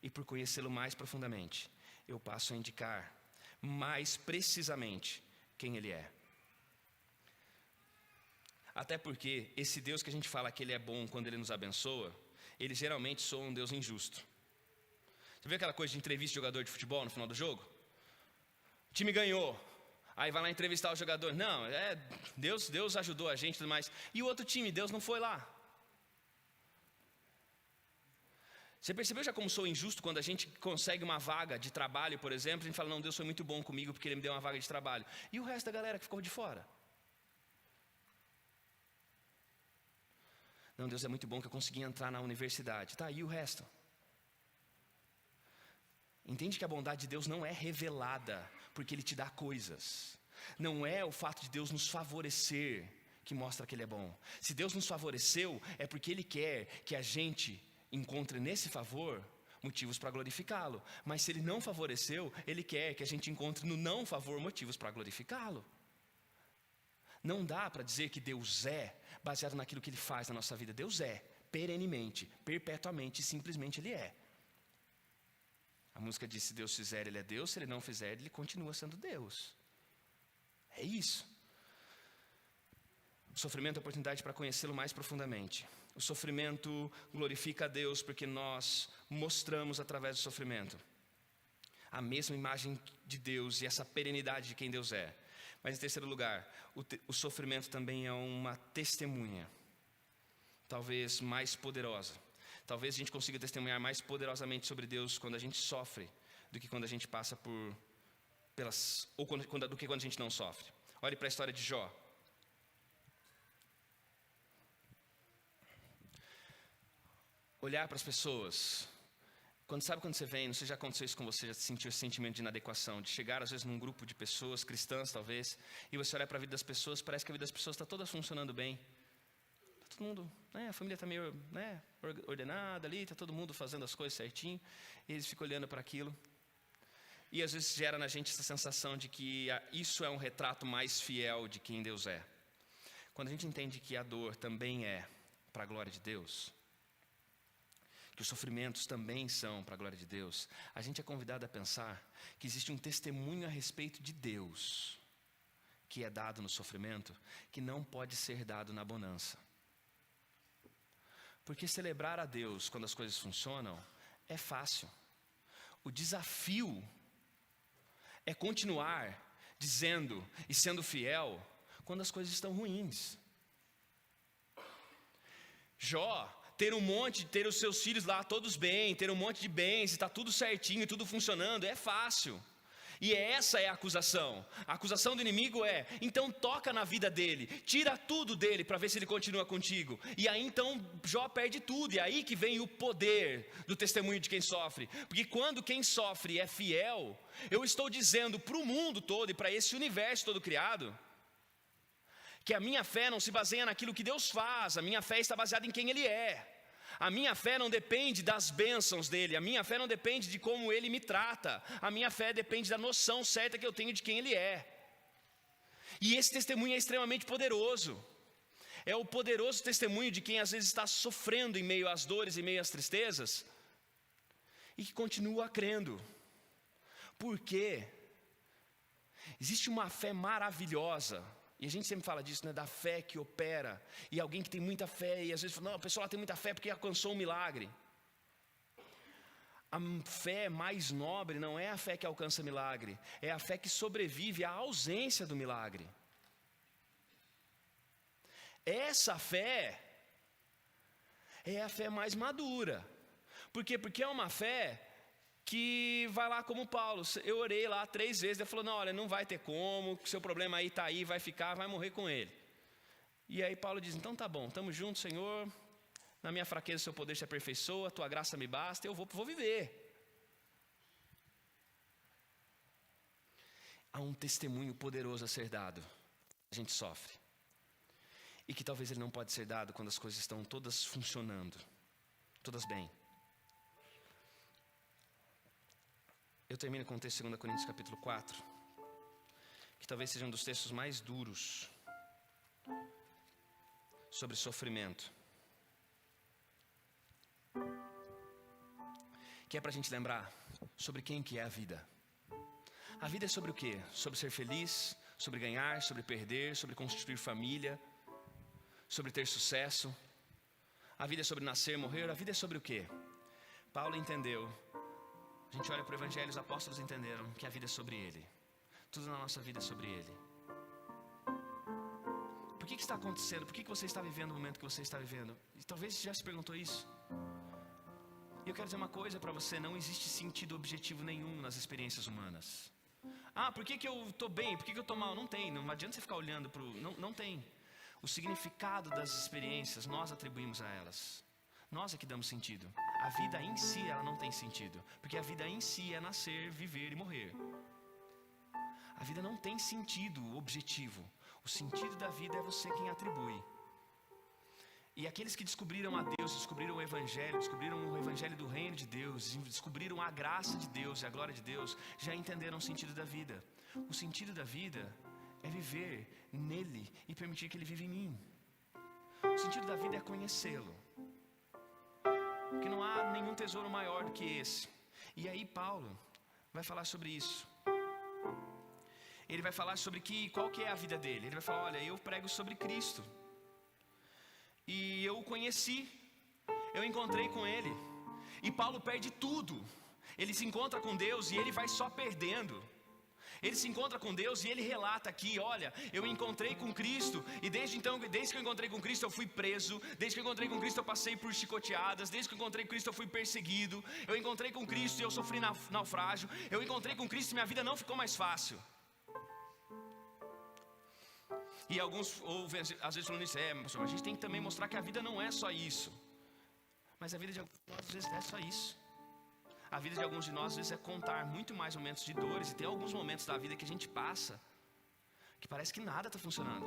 E por conhecê-lo mais profundamente, eu passo a indicar mais precisamente quem Ele é. Até porque esse Deus que a gente fala que Ele é bom quando Ele nos abençoa, Ele geralmente soa um Deus injusto. Você vê aquela coisa de entrevista de jogador de futebol no final do jogo? O time ganhou. Aí vai lá entrevistar o jogador. Não, Deus ajudou a gente e tudo mais. E o outro time, Deus não foi lá. Você percebeu já como sou injusto quando a gente consegue uma vaga de trabalho, por exemplo, a gente fala, não, Deus foi muito bom comigo porque Ele me deu uma vaga de trabalho. E o resto da galera que ficou de fora? Não, Deus é muito bom que eu consegui entrar na universidade. Tá, e o resto? Entende que a bondade de Deus não é revelada porque Ele te dá coisas. Não é o fato de Deus nos favorecer que mostra que Ele é bom. Se Deus nos favoreceu, é porque Ele quer que a gente encontre nesse favor motivos para glorificá-lo. Mas se Ele não favoreceu, Ele quer que a gente encontre no não favor motivos para glorificá-lo. Não dá para dizer que Deus é baseado naquilo que Ele faz na nossa vida. Deus é, perenemente, perpetuamente, simplesmente Ele é. A música diz, se Deus fizer, Ele é Deus. Se Ele não fizer, Ele continua sendo Deus. É isso. O sofrimento é a oportunidade para conhecê-lo mais profundamente. O sofrimento glorifica a Deus porque nós mostramos através do sofrimento a mesma imagem de Deus e essa perenidade de quem Deus é. Mas em terceiro lugar, o sofrimento também é uma testemunha, talvez mais poderosa. Talvez a gente consiga testemunhar mais poderosamente sobre Deus quando a gente sofre do que quando a gente passa do que quando a gente não sofre. Olhe para a história de Jó. Olhar para as pessoas. Sabe quando você vem, não sei se já aconteceu isso com você, já sentiu esse sentimento de inadequação, de chegar às vezes num grupo de pessoas, cristãs talvez, e você olhar para a vida das pessoas, parece que a vida das pessoas está toda funcionando bem. Todo mundo, a família está meio ordenada ali, está todo mundo fazendo as coisas certinho, e eles ficam olhando para aquilo. E às vezes gera na gente essa sensação de que isso é um retrato mais fiel de quem Deus é. Quando a gente entende que a dor também é para a glória de Deus, que os sofrimentos também são para a glória de Deus, a gente é convidado a pensar que existe um testemunho a respeito de Deus, que é dado no sofrimento, que não pode ser dado na bonança. Porque celebrar a Deus quando as coisas funcionam é fácil. O desafio é continuar dizendo e sendo fiel quando as coisas estão ruins. Jó, ter os seus filhos lá todos bem, ter um monte de bens, está tudo certinho, tudo funcionando, é fácil. E essa é a acusação. A acusação do inimigo é, então toca na vida dele, tira tudo dele para ver se ele continua contigo. E aí então Jó perde tudo, e é aí que vem o poder do testemunho de quem sofre. Porque quando quem sofre é fiel, eu estou dizendo para o mundo todo e para esse universo todo criado, que a minha fé não se baseia naquilo que Deus faz, a minha fé está baseada em quem Ele é. A minha fé não depende das bênçãos dele, a minha fé não depende de como ele me trata, a minha fé depende da noção certa que eu tenho de quem ele é. E esse testemunho é extremamente poderoso. É o poderoso testemunho de quem às vezes está sofrendo em meio às dores, em meio às tristezas, e que continua crendo. Por quê? Existe uma fé maravilhosa, e a gente sempre fala disso, né, da fé que opera, e alguém que tem muita fé, e às vezes fala, não, a pessoa tem muita fé porque alcançou um milagre. A fé mais nobre não é a fé que alcança milagre, é a fé que sobrevive à ausência do milagre. Essa fé é a fé mais madura. Por quê? Porque é uma fé que vai lá como Paulo. Eu orei lá 3 vezes, ele falou, não, olha, não vai ter como, seu problema aí está aí, vai ficar, vai morrer com ele. E aí Paulo diz, então tá bom, estamos juntos, Senhor, na minha fraqueza o seu poder se aperfeiçoa, a tua graça me basta, eu vou viver. Há um testemunho poderoso a ser dado, a gente sofre. E que talvez ele não pode ser dado quando as coisas estão todas funcionando, todas bem. Eu termino com o texto de 2 Coríntios capítulo 4, que talvez seja um dos textos mais duros sobre sofrimento. Que é para a gente lembrar sobre quem que é a vida. A vida é sobre o quê? Sobre ser feliz, sobre ganhar, sobre perder, sobre constituir família, sobre ter sucesso. A vida é sobre nascer e morrer. A vida é sobre o quê? Paulo entendeu. A gente olha para o Evangelho, os apóstolos entenderam que a vida é sobre Ele. Tudo na nossa vida é sobre Ele. Por que está acontecendo? Por que você está vivendo o momento que você está vivendo? E talvez você já se perguntou isso. E eu quero dizer uma coisa para você, não existe sentido objetivo nenhum nas experiências humanas. Ah, por que eu estou bem? Por que eu estou mal? Não tem, não adianta você ficar olhando para o... Não tem. O significado das experiências, nós atribuímos a elas. Nós é que damos sentido. A vida em si, ela não tem sentido. Porque a vida em si é nascer, viver e morrer. A vida não tem sentido objetivo. O sentido da vida é você quem atribui. E aqueles que descobriram a Deus, descobriram o Evangelho do Reino de Deus, descobriram a graça de Deus e a glória de Deus, já entenderam o sentido da vida. O sentido da vida é viver nele e permitir que ele viva em mim. O sentido da vida é conhecê-lo. Porque não há nenhum tesouro maior do que esse. E aí Paulo vai falar sobre isso. Ele vai falar sobre qual que é a vida dele. Ele vai falar, olha, eu prego sobre Cristo. E eu o conheci. Eu encontrei com ele. E Paulo perde tudo. Ele se encontra com Deus e ele vai só perdendo. Ele se encontra com Deus e ele relata aqui, olha, eu encontrei com Cristo e desde que eu encontrei com Cristo eu fui preso, desde que eu encontrei com Cristo eu passei por chicoteadas, desde que eu encontrei com Cristo eu fui perseguido, eu encontrei com Cristo e eu sofri naufrágio, eu encontrei com Cristo e minha vida não ficou mais fácil. E alguns ouvem às vezes falando isso, mas a gente tem que também mostrar que a vida não é só isso. Mas a vida de alguns de nós às vezes é só isso. A vida de alguns de nós às vezes é contar muito mais momentos de dores. E tem alguns momentos da vida que a gente passa que parece que nada está funcionando.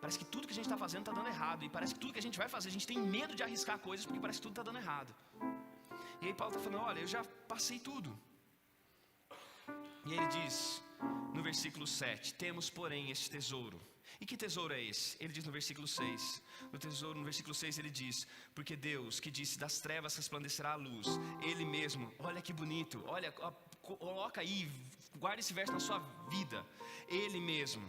Parece que tudo que a gente está fazendo está dando errado. E parece que tudo que a gente vai fazer, a gente tem medo de arriscar coisas porque parece que tudo está dando errado. E aí Paulo está falando, olha, eu já passei tudo. E ele diz no versículo 7, temos porém este tesouro. E que tesouro é esse? Ele diz no versículo 6. No versículo 6 ele diz, porque Deus que disse das trevas resplandecerá a luz, Ele mesmo, olha que bonito, olha, coloca aí, guarda esse verso na sua vida. Ele mesmo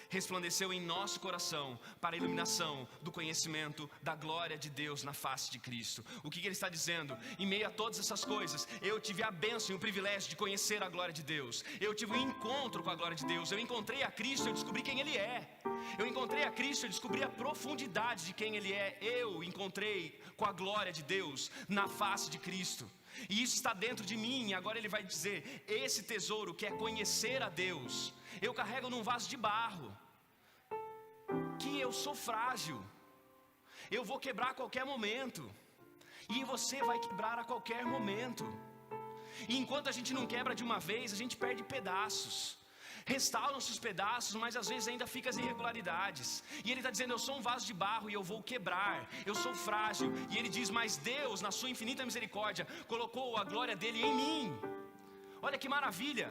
resplandeceu em nosso coração para a iluminação do conhecimento da glória de Deus na face de Cristo. O que ele está dizendo? Em meio a todas essas coisas, eu tive a bênção e o privilégio de conhecer a glória de Deus. Eu tive um encontro com a glória de Deus. Eu encontrei a Cristo, eu descobri quem Ele é. Eu encontrei a Cristo, eu descobri a profundidade de quem Ele é. Eu encontrei com a glória de Deus na face de Cristo. E isso está dentro de mim. E agora ele vai dizer, esse tesouro que é conhecer a Deus, eu carrego num vaso de barro, que eu sou frágil, eu vou quebrar a qualquer momento, e você vai quebrar a qualquer momento. E enquanto a gente não quebra de uma vez, a gente perde pedaços. Restauram-se os pedaços, mas às vezes ainda ficam as irregularidades. E ele está dizendo, eu sou um vaso de barro e eu vou quebrar, eu sou frágil. E ele diz, mas Deus, na sua infinita misericórdia, colocou a glória dele em mim. Olha que maravilha.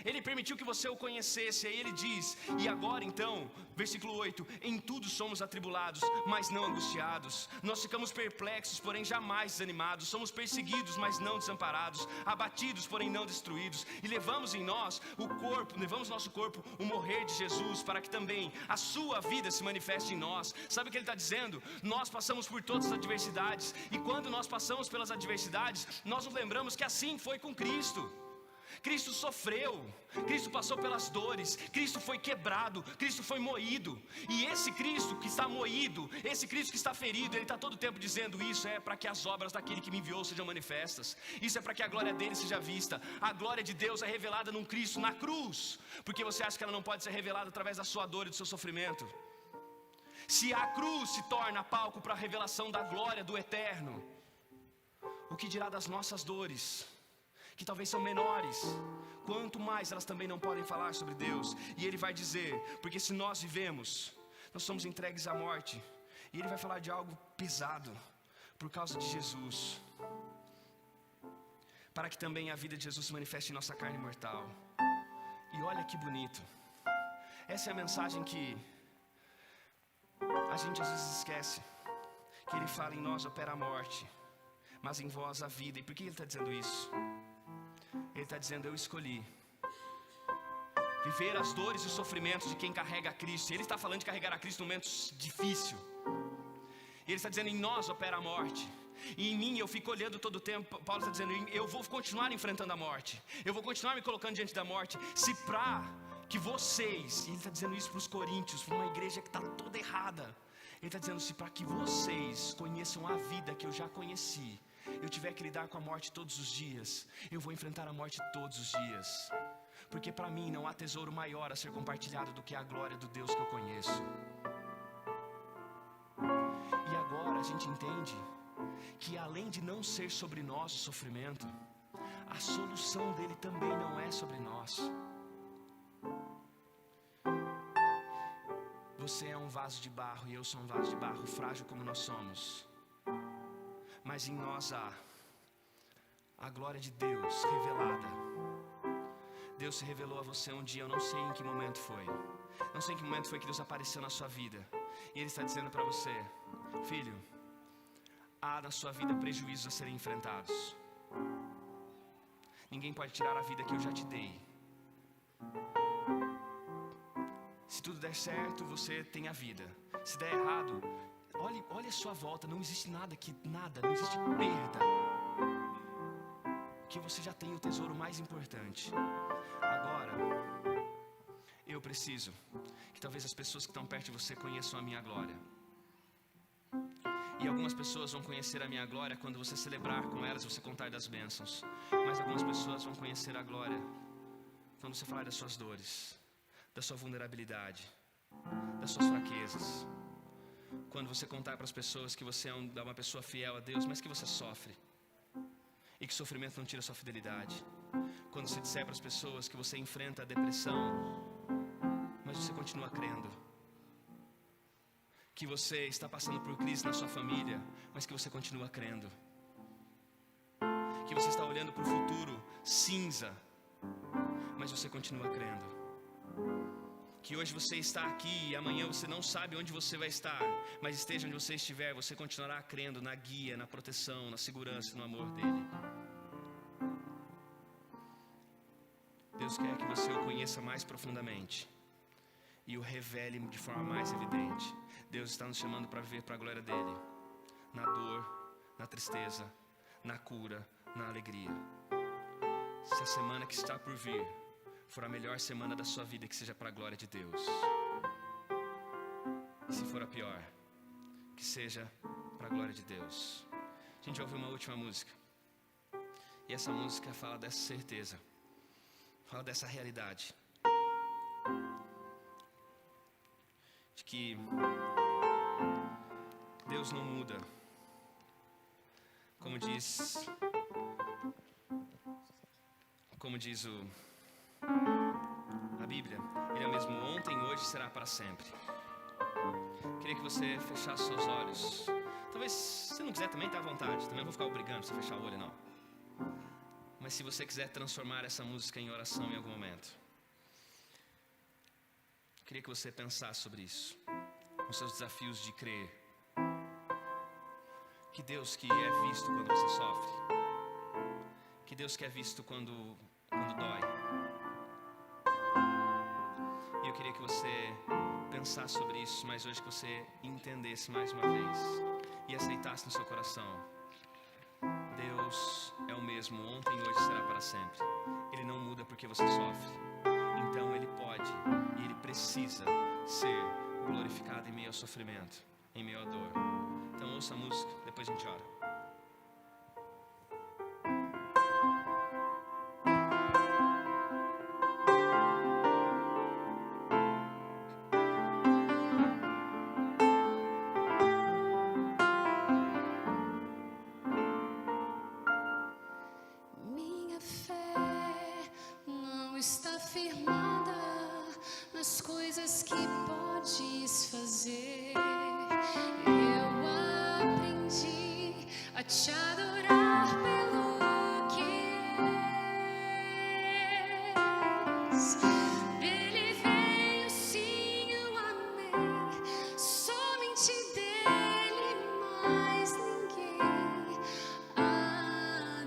Ele permitiu que você o conhecesse. Aí ele diz, e agora então, versículo 8, em tudo somos atribulados, mas não angustiados. Nós ficamos perplexos, porém jamais desanimados. Somos perseguidos, mas não desamparados. Abatidos, porém não destruídos. E levamos em nós levamos nosso corpo o morrer de Jesus, para que também a sua vida se manifeste em nós. Sabe o que ele está dizendo? Nós passamos por todas as adversidades. E quando nós passamos pelas adversidades, nós nos lembramos que assim foi com Cristo. Cristo sofreu, Cristo passou pelas dores, Cristo foi quebrado, Cristo foi moído. E esse Cristo que está moído, esse Cristo que está ferido, Ele está todo o tempo dizendo, isso é para que as obras daquele que me enviou sejam manifestas. Isso é para que a glória dele seja vista. A glória de Deus é revelada num Cristo na cruz. Porque você acha que ela não pode ser revelada através da sua dor e do seu sofrimento? Se a cruz se torna palco para a revelação da glória do eterno, o que dirá das nossas dores? Que talvez são menores, quanto mais elas também não podem falar sobre Deus. E ele vai dizer, porque se nós vivemos, nós somos entregues à morte. E ele vai falar de algo pesado, por causa de Jesus, para que também a vida de Jesus se manifeste em nossa carne mortal. E olha que bonito, essa é a mensagem que a gente às vezes esquece, que ele fala, em nós opera a morte, mas em vós a vida. E por que ele está dizendo isso? Ele está dizendo, eu escolhi viver as dores e os sofrimentos de quem carrega a Cristo. Ele está falando de carregar a Cristo num momento difícil. Ele está dizendo, em nós opera a morte, e em mim eu fico olhando todo o tempo. Paulo está dizendo, eu vou continuar enfrentando a morte, eu vou continuar me colocando diante da morte, se para que vocês, e ele está dizendo isso para os coríntios, para uma igreja que está toda errada. Ele está dizendo, se para que vocês conheçam a vida que eu já conheci, eu tiver que lidar com a morte todos os dias, eu vou enfrentar a morte todos os dias. Porque para mim não há tesouro maior a ser compartilhado do que a glória do Deus que eu conheço. E agora a gente entende que além de não ser sobre nós o sofrimento, a solução dele também não é sobre nós. Você é um vaso de barro e eu sou um vaso de barro, frágil como nós somos. Mas em nós há a glória de Deus revelada. Deus se revelou a você um dia, eu não sei em que momento foi. Não sei em que momento foi que Deus apareceu na sua vida. E Ele está dizendo para você, filho, há na sua vida prejuízos a serem enfrentados. Ninguém pode tirar a vida que eu já te dei. Se tudo der certo, você tem a vida. Se der errado, olhe a sua volta, não existe nada, não existe perda. Porque você já tem o tesouro mais importante. Agora, eu preciso que talvez as pessoas que estão perto de você conheçam a minha glória. E algumas pessoas vão conhecer a minha glória quando você celebrar com elas, você contar das bênçãos. Mas algumas pessoas vão conhecer a glória quando você falar das suas dores, da sua vulnerabilidade, das suas fraquezas. Quando você contar para as pessoas que você é uma pessoa fiel a Deus, mas que você sofre, e que sofrimento não tira sua fidelidade. Quando você disser para as pessoas que você enfrenta a depressão, mas você continua crendo. Que você está passando por crise na sua família, mas que você continua crendo. Que você está olhando para o futuro cinza, mas você continua crendo. Que hoje você está aqui e amanhã você não sabe onde você vai estar, mas esteja onde você estiver, você continuará crendo na guia, na proteção, na segurança, no amor dele. Deus quer que você o conheça mais profundamente e o revele de forma mais evidente. Deus está nos chamando para viver para a glória dele, na dor, na tristeza, na cura, na alegria. Se a semana que está por vir for a melhor semana da sua vida, que seja para a glória de Deus. E se for a pior, que seja para a glória de Deus. A gente vai ouvir uma última música. E essa música fala dessa certeza, fala dessa realidade, de que Deus não muda. Como diz Bíblia, Ele é o mesmo ontem, hoje e será para sempre. Queria que você fechasse seus olhos. Talvez, se não quiser também, tá à vontade. Também não vou ficar obrigando você a fechar o olho, não. Mas se você quiser transformar essa música em oração em algum momento, queria que você pensasse sobre isso, os seus desafios de crer. Que Deus que é visto quando você sofre, que Deus que é visto quando dói. E eu queria que você pensasse sobre isso, mas hoje que você entendesse mais uma vez e aceitasse no seu coração: Deus é o mesmo ontem, hoje e será para sempre. Ele não muda porque você sofre. Então Ele pode e Ele precisa ser glorificado em meio ao sofrimento, em meio à dor. Então ouça a música, depois a gente ora. Minha fé não está firmada nas coisas que podes fazer. Eu aprendi a te adorar pelo que és. Dele veio sim o amém, somente dele, mais ninguém. A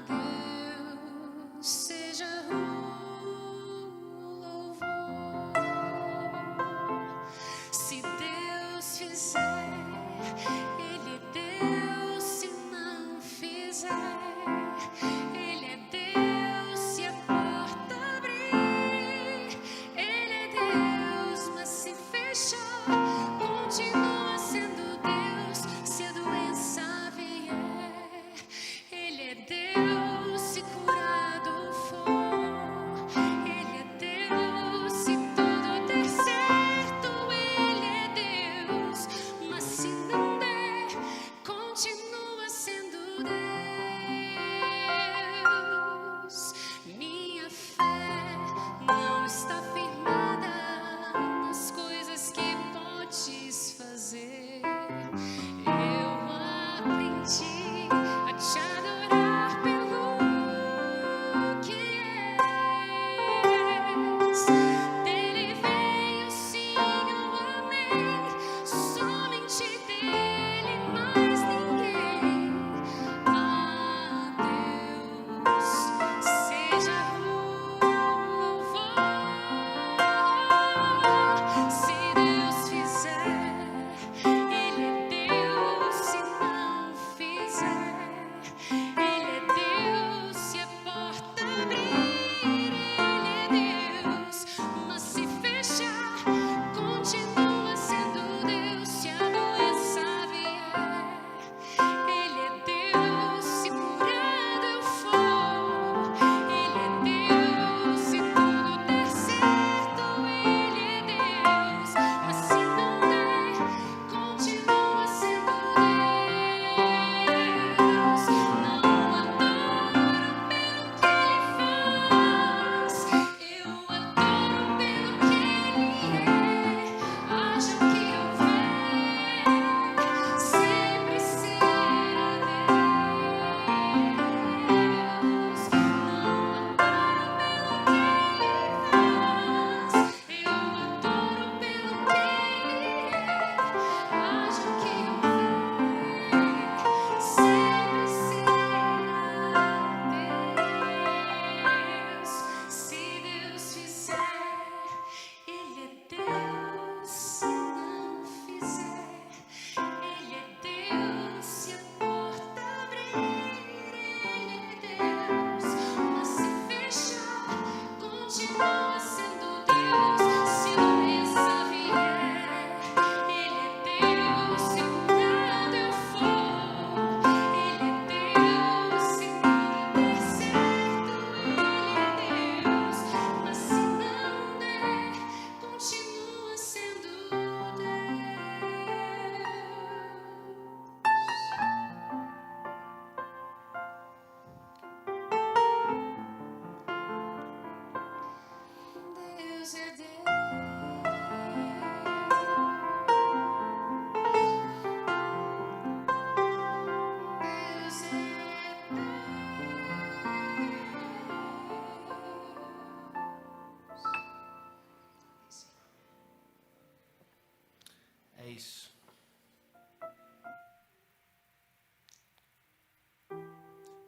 Deus seja o louvor. Se Deus fizer, Ele é Deus. Se não fizer, Ele é Deus. Se a porta abrir, Ele é Deus. Mas se fechar, continua sendo Deus. Se a doença vier, Ele é Deus. Se curado for, Ele é Deus. Se tudo der certo, Ele é Deus. Mas se não der, continua sendo Deus. Minha fé não está firmada nas coisas que podes fazer. Eu aprendi a te adorar pelo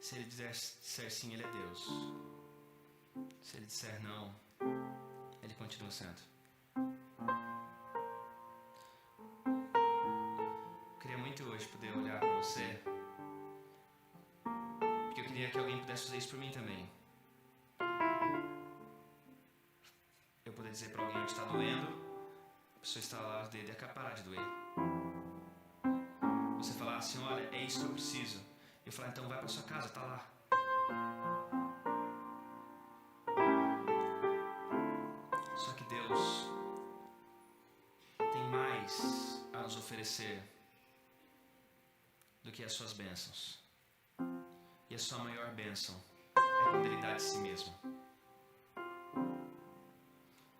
Se ele disser sim, ele é Deus. Se ele disser não, ele continua sendo. Eu queria muito hoje poder olhar para você, porque eu queria que alguém pudesse fazer isso por mim também. Eu poder dizer para alguém onde está doendo, a pessoa estalar os dedos e acabar parar de doer. Você falar assim, olha, é isso que eu preciso. Eu falar, então vai para sua casa, tá lá. Só que Deus tem mais a nos oferecer do que as suas bênçãos. E a sua maior bênção é quando Ele dá de si mesmo.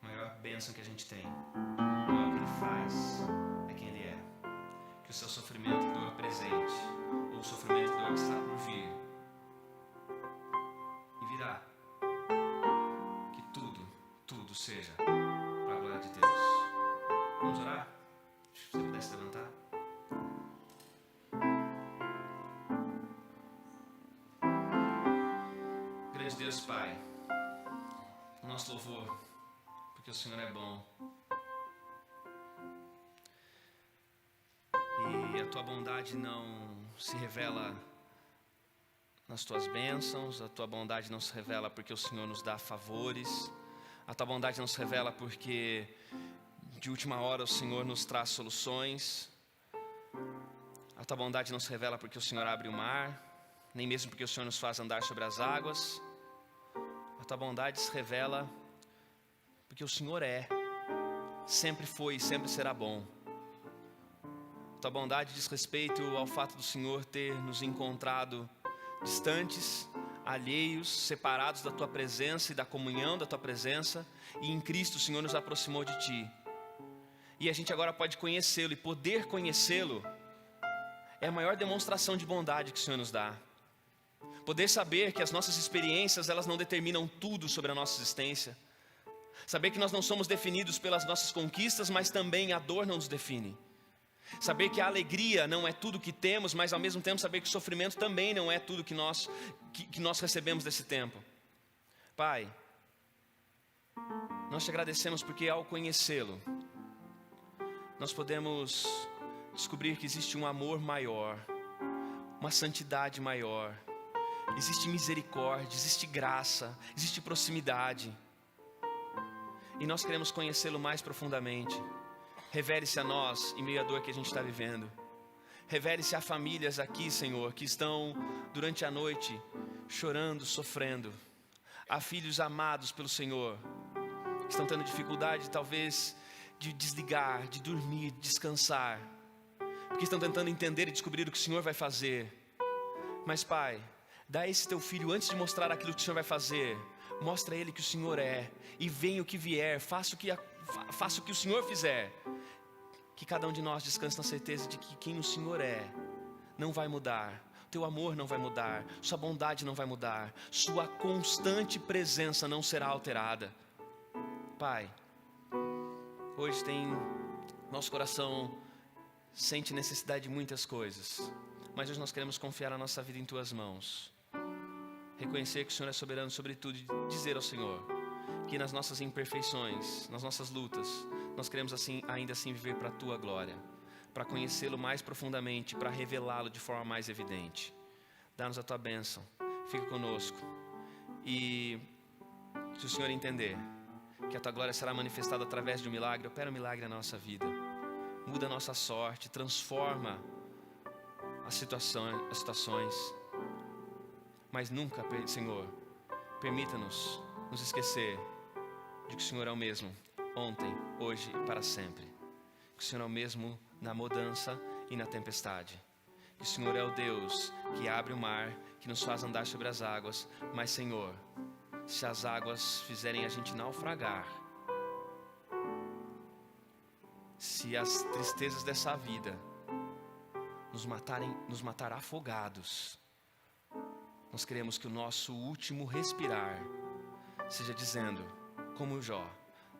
A maior bênção que a gente tem não é o que Ele faz, é quem Ele é. Que o seu sofrimento e dor presente, ou o sofrimento e dor que está por vir, e virá, que tudo seja para a glória de Deus. Vamos orar? Se você pudesse levantar. Grande Deus Pai, nosso louvor, porque o Senhor é bom. E a tua bondade não se revela nas tuas bênçãos, a tua bondade não se revela porque o Senhor nos dá favores, a tua bondade não se revela porque de última hora o Senhor nos traz soluções, a tua bondade não se revela porque o Senhor abre o mar, nem mesmo porque o Senhor nos faz andar sobre as águas. A tua bondade se revela porque o Senhor sempre foi e sempre será bom. Tua bondade diz respeito ao fato do Senhor ter nos encontrado distantes, alheios, separados da Tua presença e da comunhão da Tua presença, e em Cristo o Senhor nos aproximou de Ti. E a gente agora pode conhecê-lo, e poder conhecê-lo é a maior demonstração de bondade que o Senhor nos dá. Poder saber que as nossas experiências, elas não determinam tudo sobre a nossa existência. Saber que nós não somos definidos pelas nossas conquistas, mas também a dor não nos define. Saber que a alegria não é tudo que temos, mas ao mesmo tempo saber que o sofrimento também não é tudo que nós recebemos desse tempo. Pai, nós te agradecemos porque ao conhecê-lo, nós podemos descobrir que existe um amor maior, uma santidade maior, existe misericórdia, existe graça, existe proximidade. E nós queremos conhecê-lo mais profundamente. Revele-se a nós em meio à dor que a gente está vivendo. Revele-se a famílias aqui, Senhor, que estão durante a noite chorando, sofrendo. Há filhos amados pelo Senhor, que estão tendo dificuldade talvez de desligar, de dormir, de descansar, porque estão tentando entender e descobrir o que o Senhor vai fazer. Mas Pai, dá a esse teu filho, antes de mostrar aquilo que o Senhor vai fazer, mostra a ele que o Senhor é, e venha o que vier, faça o que o Senhor fizer. Que cada um de nós descanse na certeza de que quem o Senhor é não vai mudar, teu amor não vai mudar, sua bondade não vai mudar, sua constante presença não será alterada. Pai, hoje nosso coração sente necessidade de muitas coisas, mas hoje nós queremos confiar a nossa vida em tuas mãos, reconhecer que o Senhor é soberano sobre tudo e dizer ao Senhor que nas nossas imperfeições, nas nossas lutas, nós queremos ainda assim viver para a Tua glória, para conhecê-lo mais profundamente, para revelá-lo de forma mais evidente. Dá-nos a Tua bênção, fica conosco. E se o Senhor entender que a Tua glória será manifestada através de um milagre, opera um milagre na nossa vida, muda a nossa sorte, transforma as situações, mas nunca, Senhor, permita-nos nos esquecer de que o Senhor é o mesmo ontem, hoje e para sempre. Que o Senhor é o mesmo na mudança e na tempestade. Que o Senhor é o Deus que abre o mar, que nos faz andar sobre as águas. Mas Senhor, se as águas fizerem a gente naufragar, se as tristezas dessa vida nos matar afogados, nós queremos que o nosso último respirar seja dizendo, como Jó,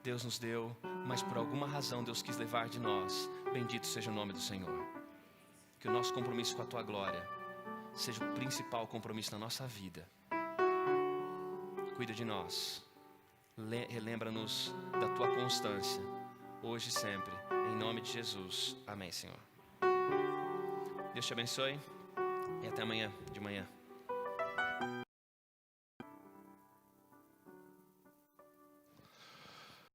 Deus nos deu, mas por alguma razão Deus quis levar de nós. Bendito seja o nome do Senhor. Que o nosso compromisso com a Tua glória seja o principal compromisso na nossa vida. Cuida de nós. Relembra-nos da tua constância, hoje e sempre. Em nome de Jesus. Amém, Senhor. Deus te abençoe e até amanhã de manhã.